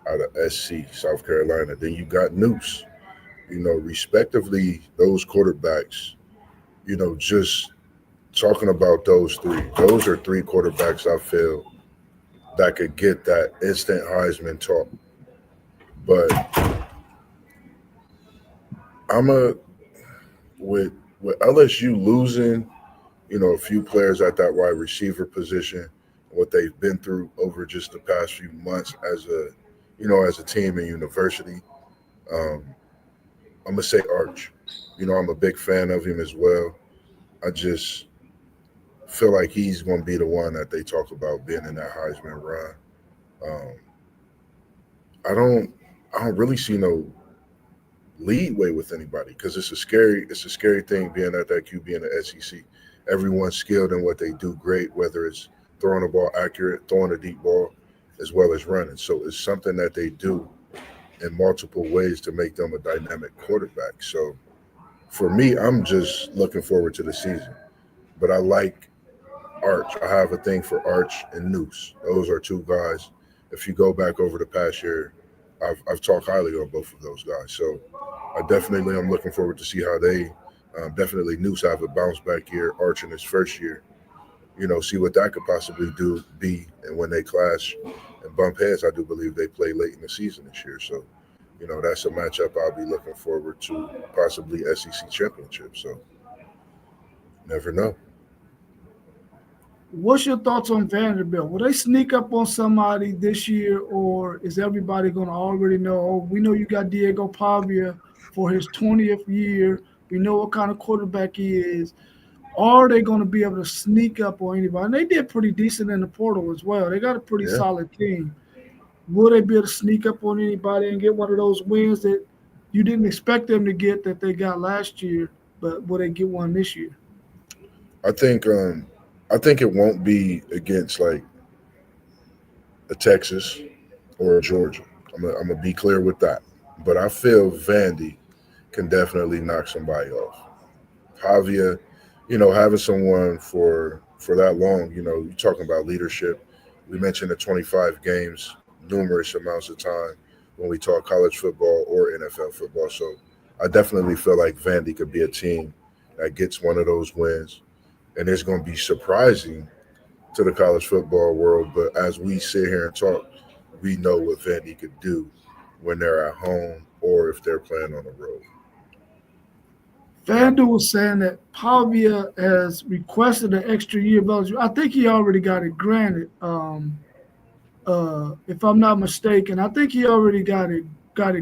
out of SC, South Carolina. Then you got Noose. Respectively, those quarterbacks, just talking about those are three quarterbacks I feel that could get that instant Heisman talk. But with LSU losing, a few players at that wide receiver position, what they've been through over just the past few months as a team and university. I'm gonna say Arch. I'm a big fan of him as well. I just feel like he's going to be the one that they talk about being in that Heisman run. Um, I don't really see no leadway with anybody because it's a scary thing being at that QB in the SEC. Everyone's skilled in what they do great, whether it's throwing the ball accurate, throwing a deep ball, as well as running. So it's something that they do in multiple ways to make them a dynamic quarterback. So for me, I'm just looking forward to the season. But I like Arch. I have a thing for Arch and Noose. Those are two guys. If you go back over the past year, I've talked highly on both of those guys. So I definitely am looking forward to see how they definitely Noose have a bounce back year. Arch in his first year, see what that could possibly be. And when they clash and bump heads, I do believe they play late in the season this year. So, that's a matchup I'll be looking forward to, possibly SEC championship. So never know. What's your thoughts on Vanderbilt? Will they sneak up on somebody this year, or is everybody going to already know? Oh, we know you got Diego Pavia for his 20th year. We know what kind of quarterback he is. Are they going to be able to sneak up on anybody? And they did pretty decent in the portal as well. They got a pretty solid team. Will they be able to sneak up on anybody and get one of those wins that you didn't expect them to get that they got last year, but will they get one this year? I think it won't be against like a Texas or a Georgia. I'm gonna be clear with that. But I feel Vandy can definitely knock somebody off. Pavia, having someone for that long, you're talking about leadership. We mentioned the 25 games, numerous amounts of time when we talk college football or NFL football. So I definitely feel like Vandy could be a team that gets one of those wins. And it's going to be surprising to the college football world. But as we sit here and talk, we know what Vandy could do when they're at home or if they're playing on the road. FanDuel was saying that Pavia has requested an extra year of eligibility. I think he already got it granted, if I'm not mistaken. I think he already got it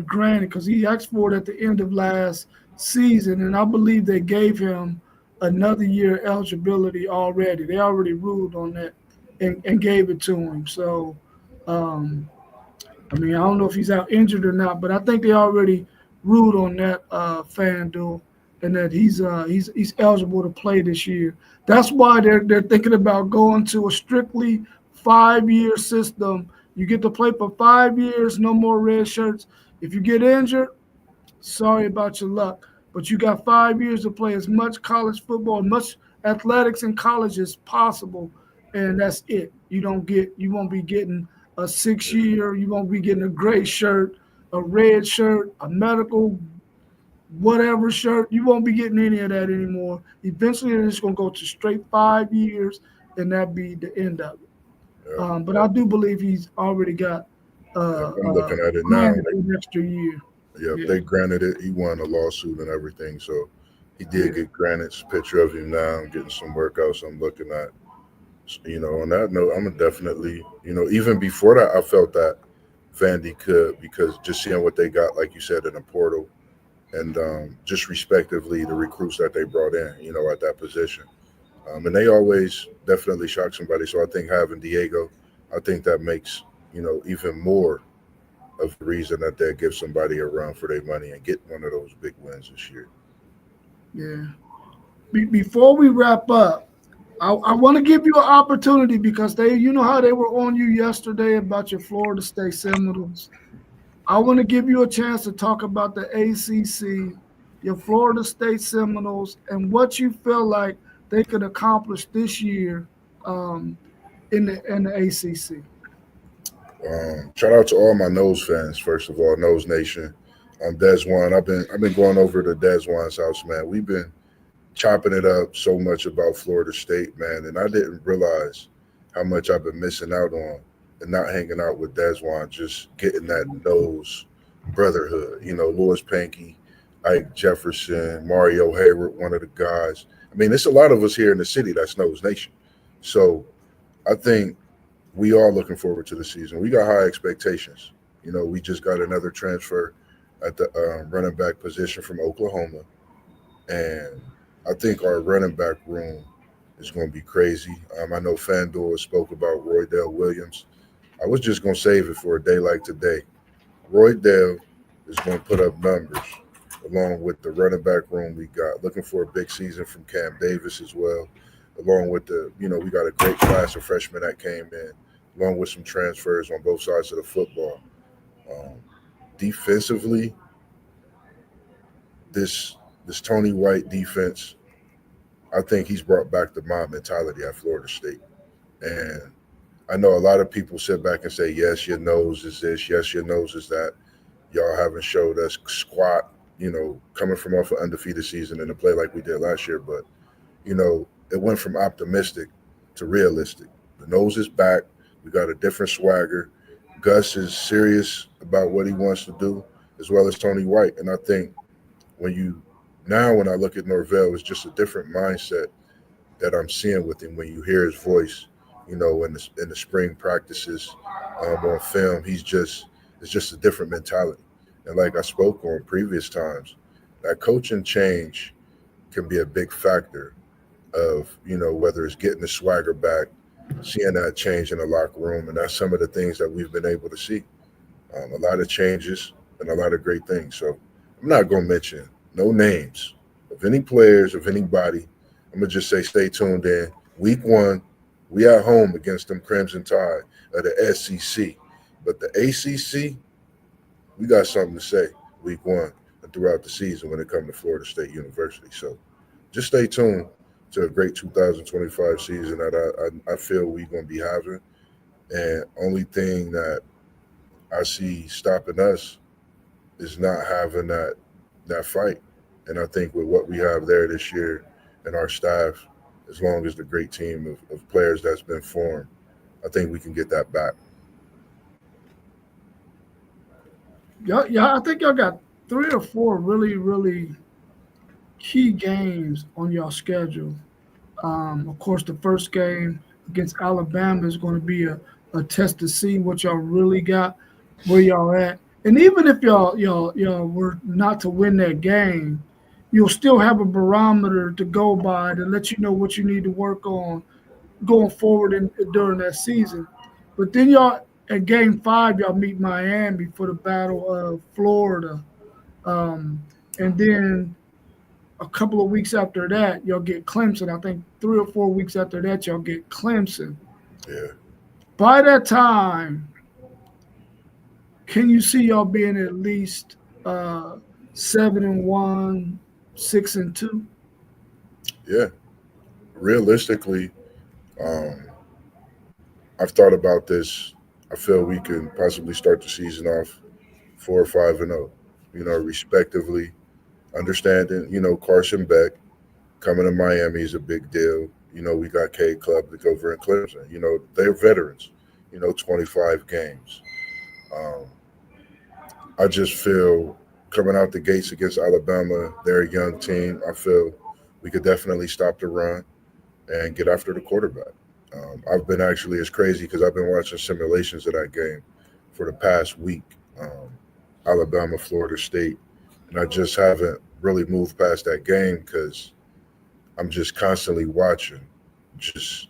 granted because he asked for it at the end of last season, and I believe they gave him another year eligibility already. They already ruled on that and gave it to him. So, I don't know if he's out injured or not, but I think they already ruled on that, FanDuel, and that he's eligible to play this year. That's why they're thinking about going to a strictly 5-year system. You get to play for 5 years, no more red shirts. If you get injured, sorry about your luck. but you got 5 years to play as much college football, much athletics in college as possible, and that's it. You won't be getting a 6 year, you won't be getting a gray shirt, a red shirt, a medical whatever shirt. You won't be getting any of that anymore. Eventually, it's going to go to straight 5 years, and that be the end of it. Yeah. But I do believe he's already got I'm looking at it now. an extra year. Yeah, they granted it. He won a lawsuit and everything, so he did get granted. It's a picture of him now getting some workouts. I'm looking at. On that note, I'm definitely, even before that, I felt that Vandy could, because just seeing what they got, like you said, in the portal, and just respectively the recruits that they brought in, at that position. And they always definitely shock somebody. So I think having Diego, I think that makes, even more of the reason that they give somebody a run for their money and get one of those big wins this year. Yeah. Before we wrap up, I want to give you an opportunity, because how they were on you yesterday about your Florida State Seminoles. I want to give you a chance to talk about the ACC, your Florida State Seminoles, and what you feel like they could accomplish this year in the ACC. Shout out to all my Nose fans, first of all, Nose Nation. Des Juan. I've been going over to Des Juan's house, man. We've been chopping it up so much about Florida State, man, and I didn't realize how much I've been missing out on and not hanging out with Des Juan, just getting that Nose brotherhood. Louis Pankey, Ike Jefferson, Mario Hayward, one of the guys. I mean, there's a lot of us here in the city that's Nose Nation. So I think we are looking forward to the season. We got high expectations. We just got another transfer at the running back position from Oklahoma. And I think our running back room is going to be crazy. I know FanDuel spoke about Roydell Williams. I was just going to save it for a day like today. Roydell is going to put up numbers along with the running back room we got. Looking for a big season from Cam Davis as well, along with we got a great class of freshmen that came in, along with some transfers on both sides of the football. Defensively, this Tony White defense, I think he's brought back the mob mentality at Florida State. And I know a lot of people sit back and say, yes, your nose is this, yes, your nose is that. Y'all haven't showed us squat, coming from off an undefeated season and to play like we did last year. But, it went from optimistic to realistic. The nose is back. We got a different swagger. Gus is serious about what he wants to do, as well as Tony White. And I think when I look at Norvell, it's just a different mindset that I'm seeing with him when you hear his voice, in the spring practices on film. It's just a different mentality. And like I spoke on previous times, that coaching change can be a big factor of, whether it's getting the swagger back, seeing that change in the locker room. And that's some of the things that we've been able to see. A lot of changes and a lot of great things. So I'm not going to mention no names of any players, of anybody. I'm going to just say stay tuned in. Week 1, we at home against them Crimson Tide of the SEC. But the ACC, we got something to say week 1 and throughout the season when it comes to Florida State University. So just stay tuned to a great 2025 season that I feel we're going to be having. And only thing that I see stopping us is not having that fight. And I think with what we have there this year and our staff, as long as the great team of players that's been formed, I think we can get that back. Yeah, I think y'all got 3 or 4 really, really key games on your schedule. Of course, the first game against Alabama is going to be a test to see what y'all really got, where y'all at. And even if y'all were not to win that game, you'll still have a barometer to go by to let you know what you need to work on going forward during that season. But then y'all, at game 5, y'all meet Miami for the Battle of Florida. And then a couple of weeks after that, y'all get Clemson. I think 3 or 4 weeks after that, y'all get Clemson. Yeah. By that time, can you see y'all being at least 7-1, 6-2. Yeah, realistically, um, I've thought about this. I feel we can possibly start the season off 4 or 5-0. Respectively. Understanding, Carson Beck coming to Miami is a big deal. We got K Club over in Clemson. They're veterans. 25 games. Um, I just feel coming out the gates against Alabama, they're a young team. I feel we could definitely stop the run and get after the quarterback. I've been actually, it's crazy because I've been watching simulations of that game for the past week, Alabama, Florida State, and I just haven't really moved past that game because I'm just constantly watching just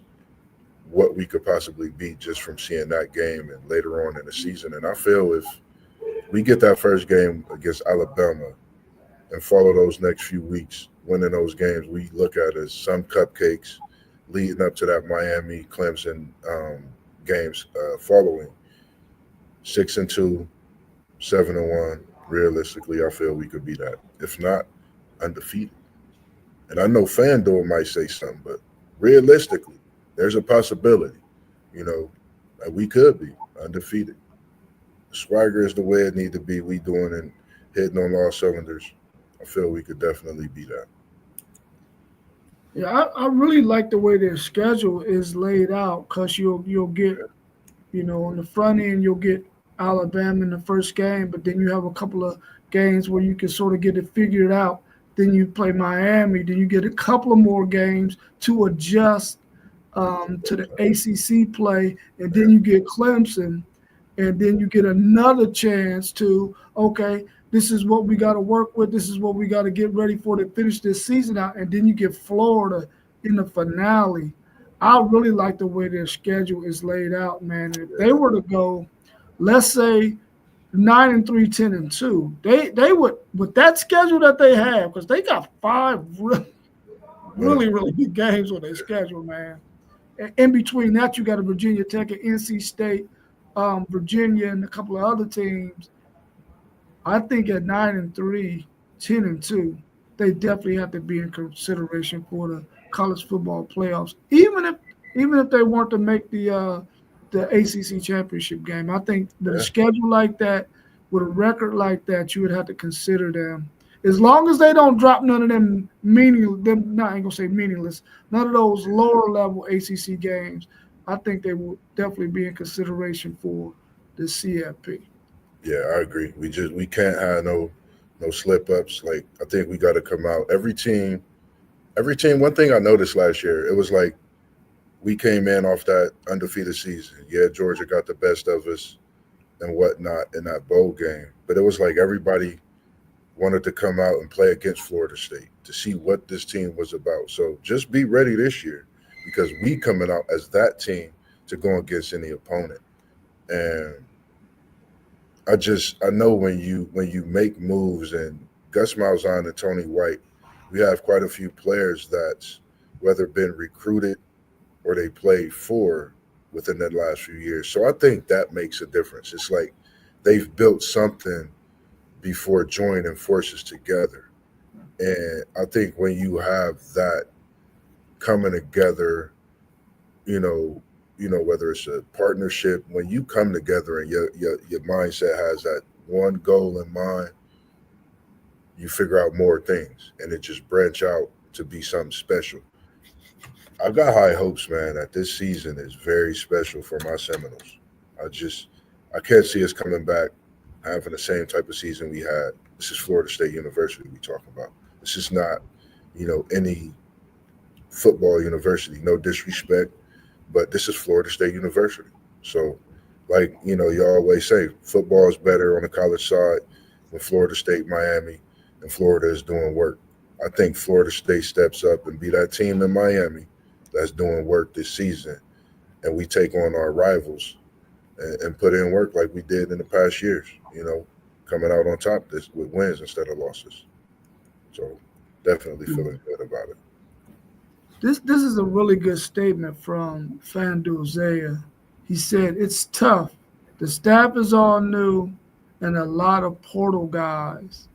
what we could possibly beat just from seeing that game and later on in the season. And I feel if we get that first game against Alabama and follow those next few weeks, winning those games, we look at as some cupcakes leading up to that Miami Clemson games following 6-2, 7-1. Realistically, I feel we could be that. If not, undefeated. And I know FanDuel might say something, but realistically, there's a possibility, that we could be undefeated. Swagger is the way it need to be. We doing and hitting on all cylinders. I feel we could definitely be that. Yeah, I really like the way their schedule is laid out because you'll get, on the front end, you'll get Alabama in the first game, but then you have a couple of games where you can sort of get it figured out. Then you play Miami. Then you get a couple of more games to adjust to the ACC play, and then you get Clemson, and then you get another chance to, okay, this is what we got to work with. This is what we got to get ready for to finish this season out, and then you get Florida in the finale. I really like the way their schedule is laid out, man. If they were to go, let's say 9-3, 10-2, they would, with that schedule that they have, because they got 5 really good games on their schedule, man. In between that, you got a Virginia Tech and NC State, Virginia, and a couple of other teams. I think at 9-3, 10-2, they definitely have to be in consideration for the college football playoffs, even if they weren't to make the ACC championship game. I think with a schedule like that, with a record like that, you would have to consider them. As long as they don't drop none of them meaningless, none of those lower level ACC games, I think they will definitely be in consideration for the CFP. Yeah, I agree. We can't have no slip ups. Like, I think we got to come out. Every team. One thing I noticed last year, it was like we came in off that undefeated season. Yeah, Georgia got the best of us and whatnot in that bowl game, but it was like everybody wanted to come out and play against Florida State to see what this team was about. So just be ready this year because we coming out as that team to go against any opponent. And I know when you make moves, and Gus Malzahn and Tony White, we have quite a few players that's whether been recruited or they played for within the last few years. So I think that makes a difference. It's like they've built something before joining forces together. And I think when you have that coming together, whether it's a partnership, when you come together and your mindset has that one goal in mind, you figure out more things and it just branch out to be something special. I've got high hopes, man, that this season is very special for my Seminoles. I can't see us coming back having the same type of season we had. This is Florida State University we talk about. This is not, any football university. No disrespect, but this is Florida State University. So, like, you always say, football is better on the college side when Florida State, Miami, and Florida is doing work. I think Florida State steps up and be that team in Miami that's doing work this season, and we take on our rivals and put in work like we did in the past years, coming out on top this with wins instead of losses. So definitely feeling good about it. This is a really good statement from FanDuel Zaya. He said, it's tough. The staff is all new and a lot of portal guys.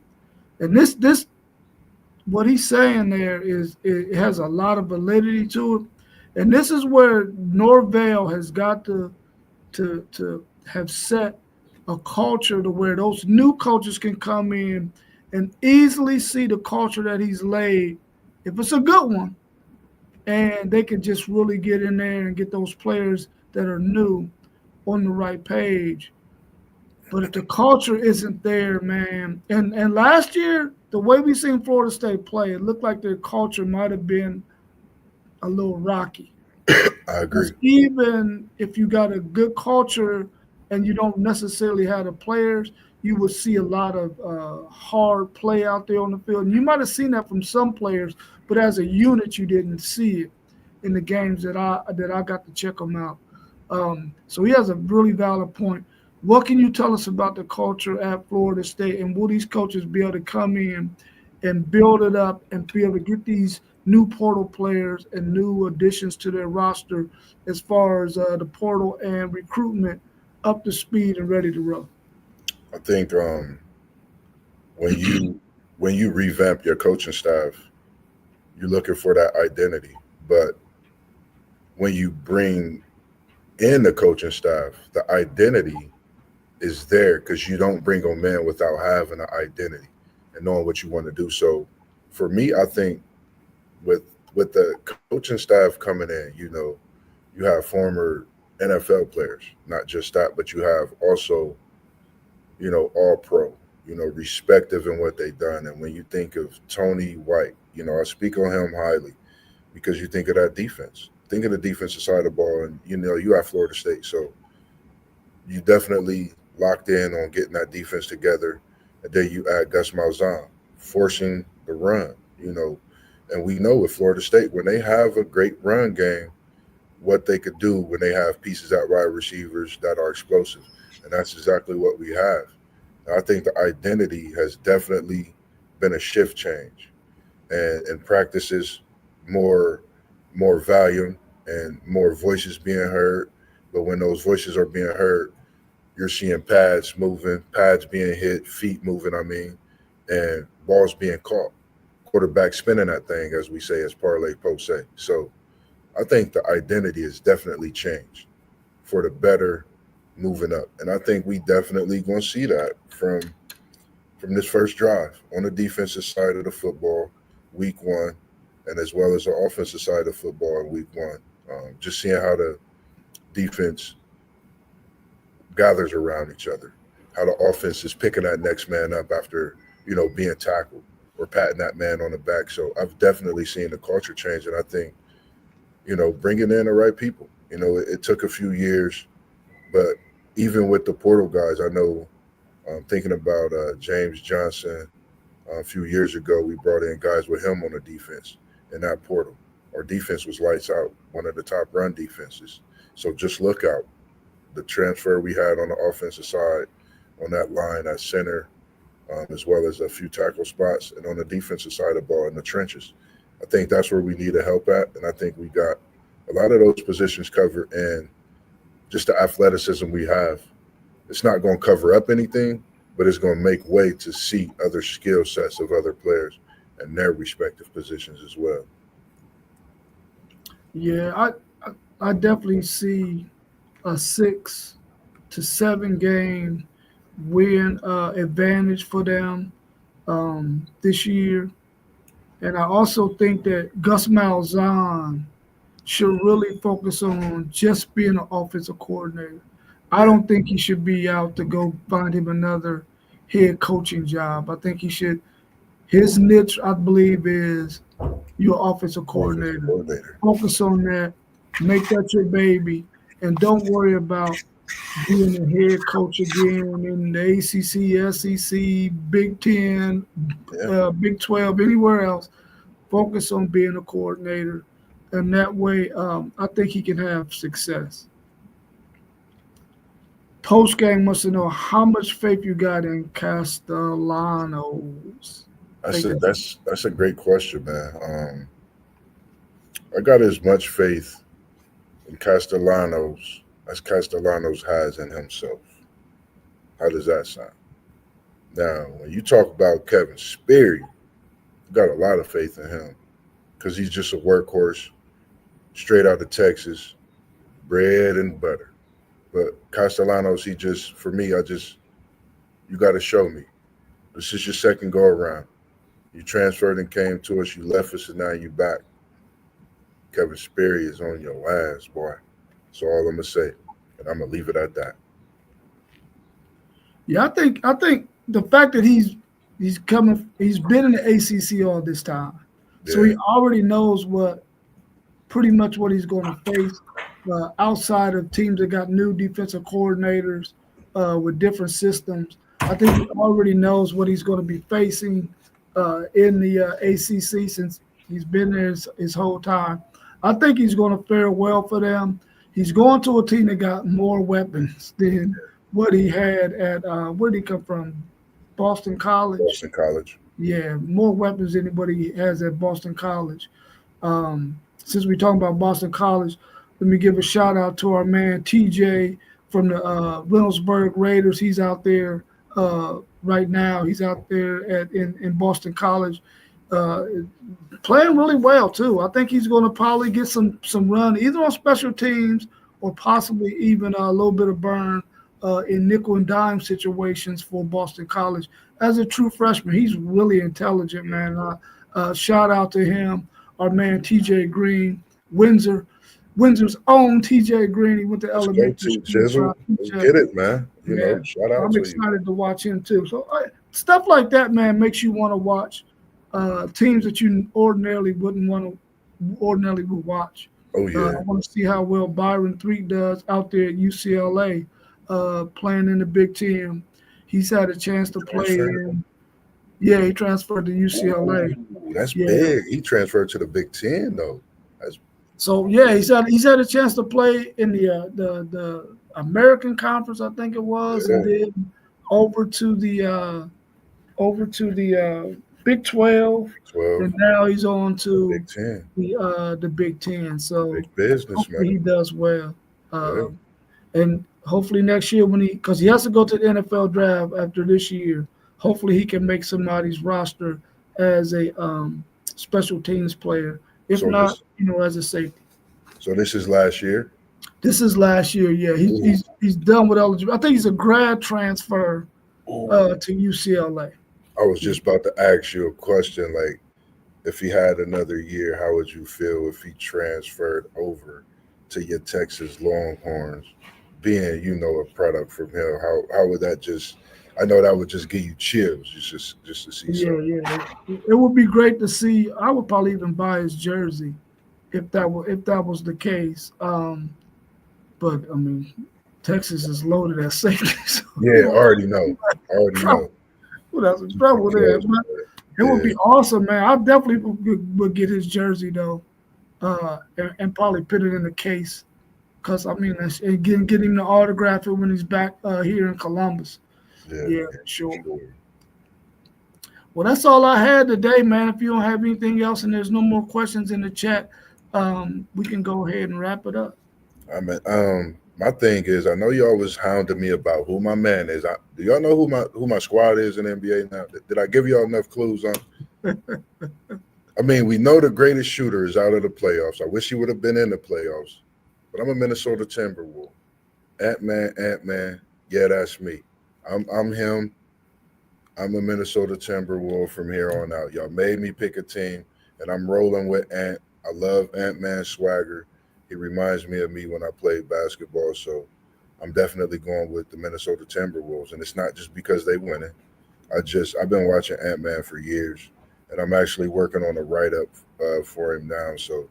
And this what he's saying there is it has a lot of validity to it, and this is where Norvell has got to have set a culture to where those new coaches can come in and easily see the culture that he's laid, if it's a good one, and they can just really get in there and get those players that are new on the right page. But if the culture isn't there, man, and last year, the way we seen Florida State play, it looked like their culture might have been a little rocky. I agree. Even if you got a good culture and you don't necessarily have the players, you will see a lot of hard play out there on the field. And you might have seen that from some players, but as a unit, you didn't see it in the games that I got to check them out. So he has a really valid point. What can you tell us about the culture at Florida State, and will these coaches be able to come in and build it up and be able to get these new portal players and new additions to their roster as far as the portal and recruitment up to speed and ready to roll? I think when you revamp your coaching staff, you're looking for that identity. But when you bring in the coaching staff, the identity is there because you don't bring them in without having an identity and knowing what you want to do. So for me, I think with the coaching staff coming in, you have former NFL players, not just that, but you have also, all pro, respective in what they've done. And when you think of Tony White, I speak on him highly because you think of that defense. Think of the defensive side of the ball, and you at Florida State, so you definitely locked in on getting that defense together. And then you add Gus Malzahn, forcing the run, and we know with Florida State, when they have a great run game, what they could do when they have pieces at wide receivers that are explosive. And that's exactly what we have. I think the identity has definitely been a shift change, and in practices, more volume and more voices being heard. But when those voices are being heard, you're seeing pads moving, pads being hit, feet moving, and balls being caught. Quarterback spinning that thing, as we say, as parlay post say. So I think the identity has definitely changed for the better moving up. And I think we definitely going to see that from this first drive on the defensive side of the football, week one, and as well as the offensive side of football in week one. Just seeing how the defense gathers around each other, how the offense is picking that next man up after, being tackled or patting that man on the back. So I've definitely seen the culture change, and I think, bringing in the right people. It took a few years, but even with the portal guys, I know, thinking about James Johnson a few years ago, we brought in guys with him on the defense in that portal. Our defense was lights out, one of the top run defenses. So just look out. The transfer we had on the offensive side, on that line at center, as well as a few tackle spots, and on the defensive side of the ball in the trenches. I think that's where we need to help at, and I think we got a lot of those positions covered, and just the athleticism we have. It's not going to cover up anything, but it's going to make way to see other skill sets of other players and their respective positions as well. Yeah, I definitely see a 6 to 7 game win advantage for them this year. And I also think that Gus Malzahn should really focus on just being an offensive coordinator. I don't think he should be out to go find him another head coaching job. I think his niche, I believe, is your offensive coordinator. Focus on that, make that your baby, and don't worry about being a head coach again in the ACC, SEC, Big 10, Big 12, anywhere else. Focus on being a coordinator, and that way I think he can have success. Post game wants to know how much faith you got in Castellanos. That's a great question, man. I got as much faith in Castellanos as Castellanos has in himself. How does that sound? Now, when you talk about Kevin Sperry, got a lot of faith in him because he's just a workhorse, straight out of Texas, bread and butter. But Castellanos, he just, for me, you got to show me. This is your second go around. You transferred and came to us. You left us, and now you back. Kevin Sperry is on your ass, boy. That's all I'm gonna say, and I'm gonna leave it at that. Yeah, I think the fact that he's been in the ACC all this time, so he already knows pretty much what he's going to face outside of teams that got new defensive coordinators with different systems. I think he already knows what he's going to be facing in the ACC since he's been there his whole time. I think he's going to fare well for them. He's going to a team that got more weapons than what he had at where did he come from? Boston College. Boston College. Yeah, more weapons than anybody has at Boston College. Since we're talking about Boston College, let me give a shout out to our man TJ from the Reynoldsburg Raiders. He's out there right now. He's out there in Boston College, playing really well too. I think he's going to probably get some run either on special teams or possibly even a little bit of burn in nickel and dime situations for Boston College. As a true freshman, he's really intelligent, man. Shout out to him, our man TJ Green, Windsor's own TJ Green. He went to elementary school. Let's get it, man. You know, shout out I'm to excited to watch him too. So stuff like that, man, makes you want to watch teams that you ordinarily would watch. Oh yeah. I want to see how well Byron Threet does out there at UCLA, playing in the Big Ten. He's had a chance to play in. Yeah, he transferred to UCLA. Ooh, that's big. He transferred to the Big Ten though. So yeah, he's had a chance to play in the American Conference, I think it was, and then over to the Big 12, and now he's on to Big Ten. The Big Ten. So big business, hopefully man. he does well, and hopefully next year because he has to go to the NFL draft after this year, hopefully he can make somebody's roster as a special teams player. If not, as a safety. So this is last year? This is last year, yeah. He's done with eligibility. I think he's a grad transfer to UCLA. I was just about to ask you a question, like, if he had another year, how would you feel if he transferred over to your Texas Longhorns, being, a product from him? How would that just – I know that would just give you chills just to see something. Yeah. It would be great to see. I would probably even buy his jersey if that was the case. But I mean, Texas is loaded at safety. So I already know. Well, that's in trouble there. But it would be awesome, man. I definitely would get his jersey though, and probably put it in the case, because I mean, get him to autograph it when he's back here in Columbus. Yeah, sure. Well, that's all I had today, man. If you don't have anything else and there's no more questions in the chat, we can go ahead and wrap it up. I mean, my thing is, I know you always hounded me about who my man is. Do y'all know who my squad is in the NBA now? Did I give y'all enough clues on? I mean, we know the greatest shooter is out of the playoffs. I wish he would have been in the playoffs, but I'm a Minnesota Timberwolves. Ant-Man. Yeah, that's me. I'm him. I'm a Minnesota Timberwolves from here on out. Y'all made me pick a team, and I'm rolling with Ant. I love Ant-Man's swagger. He reminds me of me when I played basketball, so I'm definitely going with the Minnesota Timberwolves, and it's not just because they win it. I've been watching Ant-Man for years, and I'm actually working on a write-up for him now. So,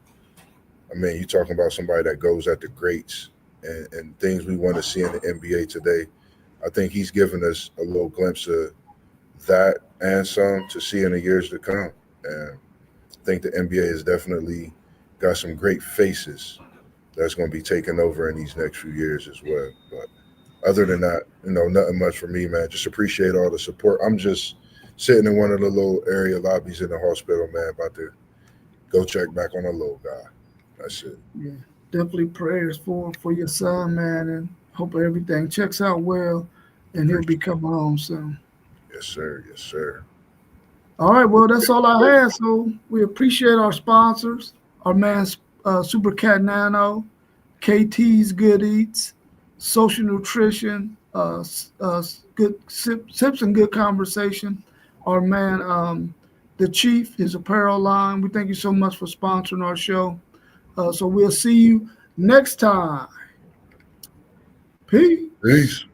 I mean, you're talking about somebody that goes at the greats and things we want to see in the NBA today. I think he's given us a little glimpse of that and some to see in the years to come. And I think the NBA has definitely got some great faces that's going to be taking over in these next few years as well. But other than that, nothing much for me, man. Just appreciate all the support. I'm just sitting in one of the little area lobbies in the hospital, man, about to go check back on a little guy. That's it. Yeah, definitely prayers for your son, man, and hope everything checks out well, and he'll be coming home soon. Yes, sir. All right, well, that's all I had. So we appreciate our sponsors, our man Super Cat Nano, KT's Good Eats, Social Nutrition, Good Sips and Good Conversation, our man the Chief, his apparel line. We thank you so much for sponsoring our show. So we'll see you next time. Peace. Peace.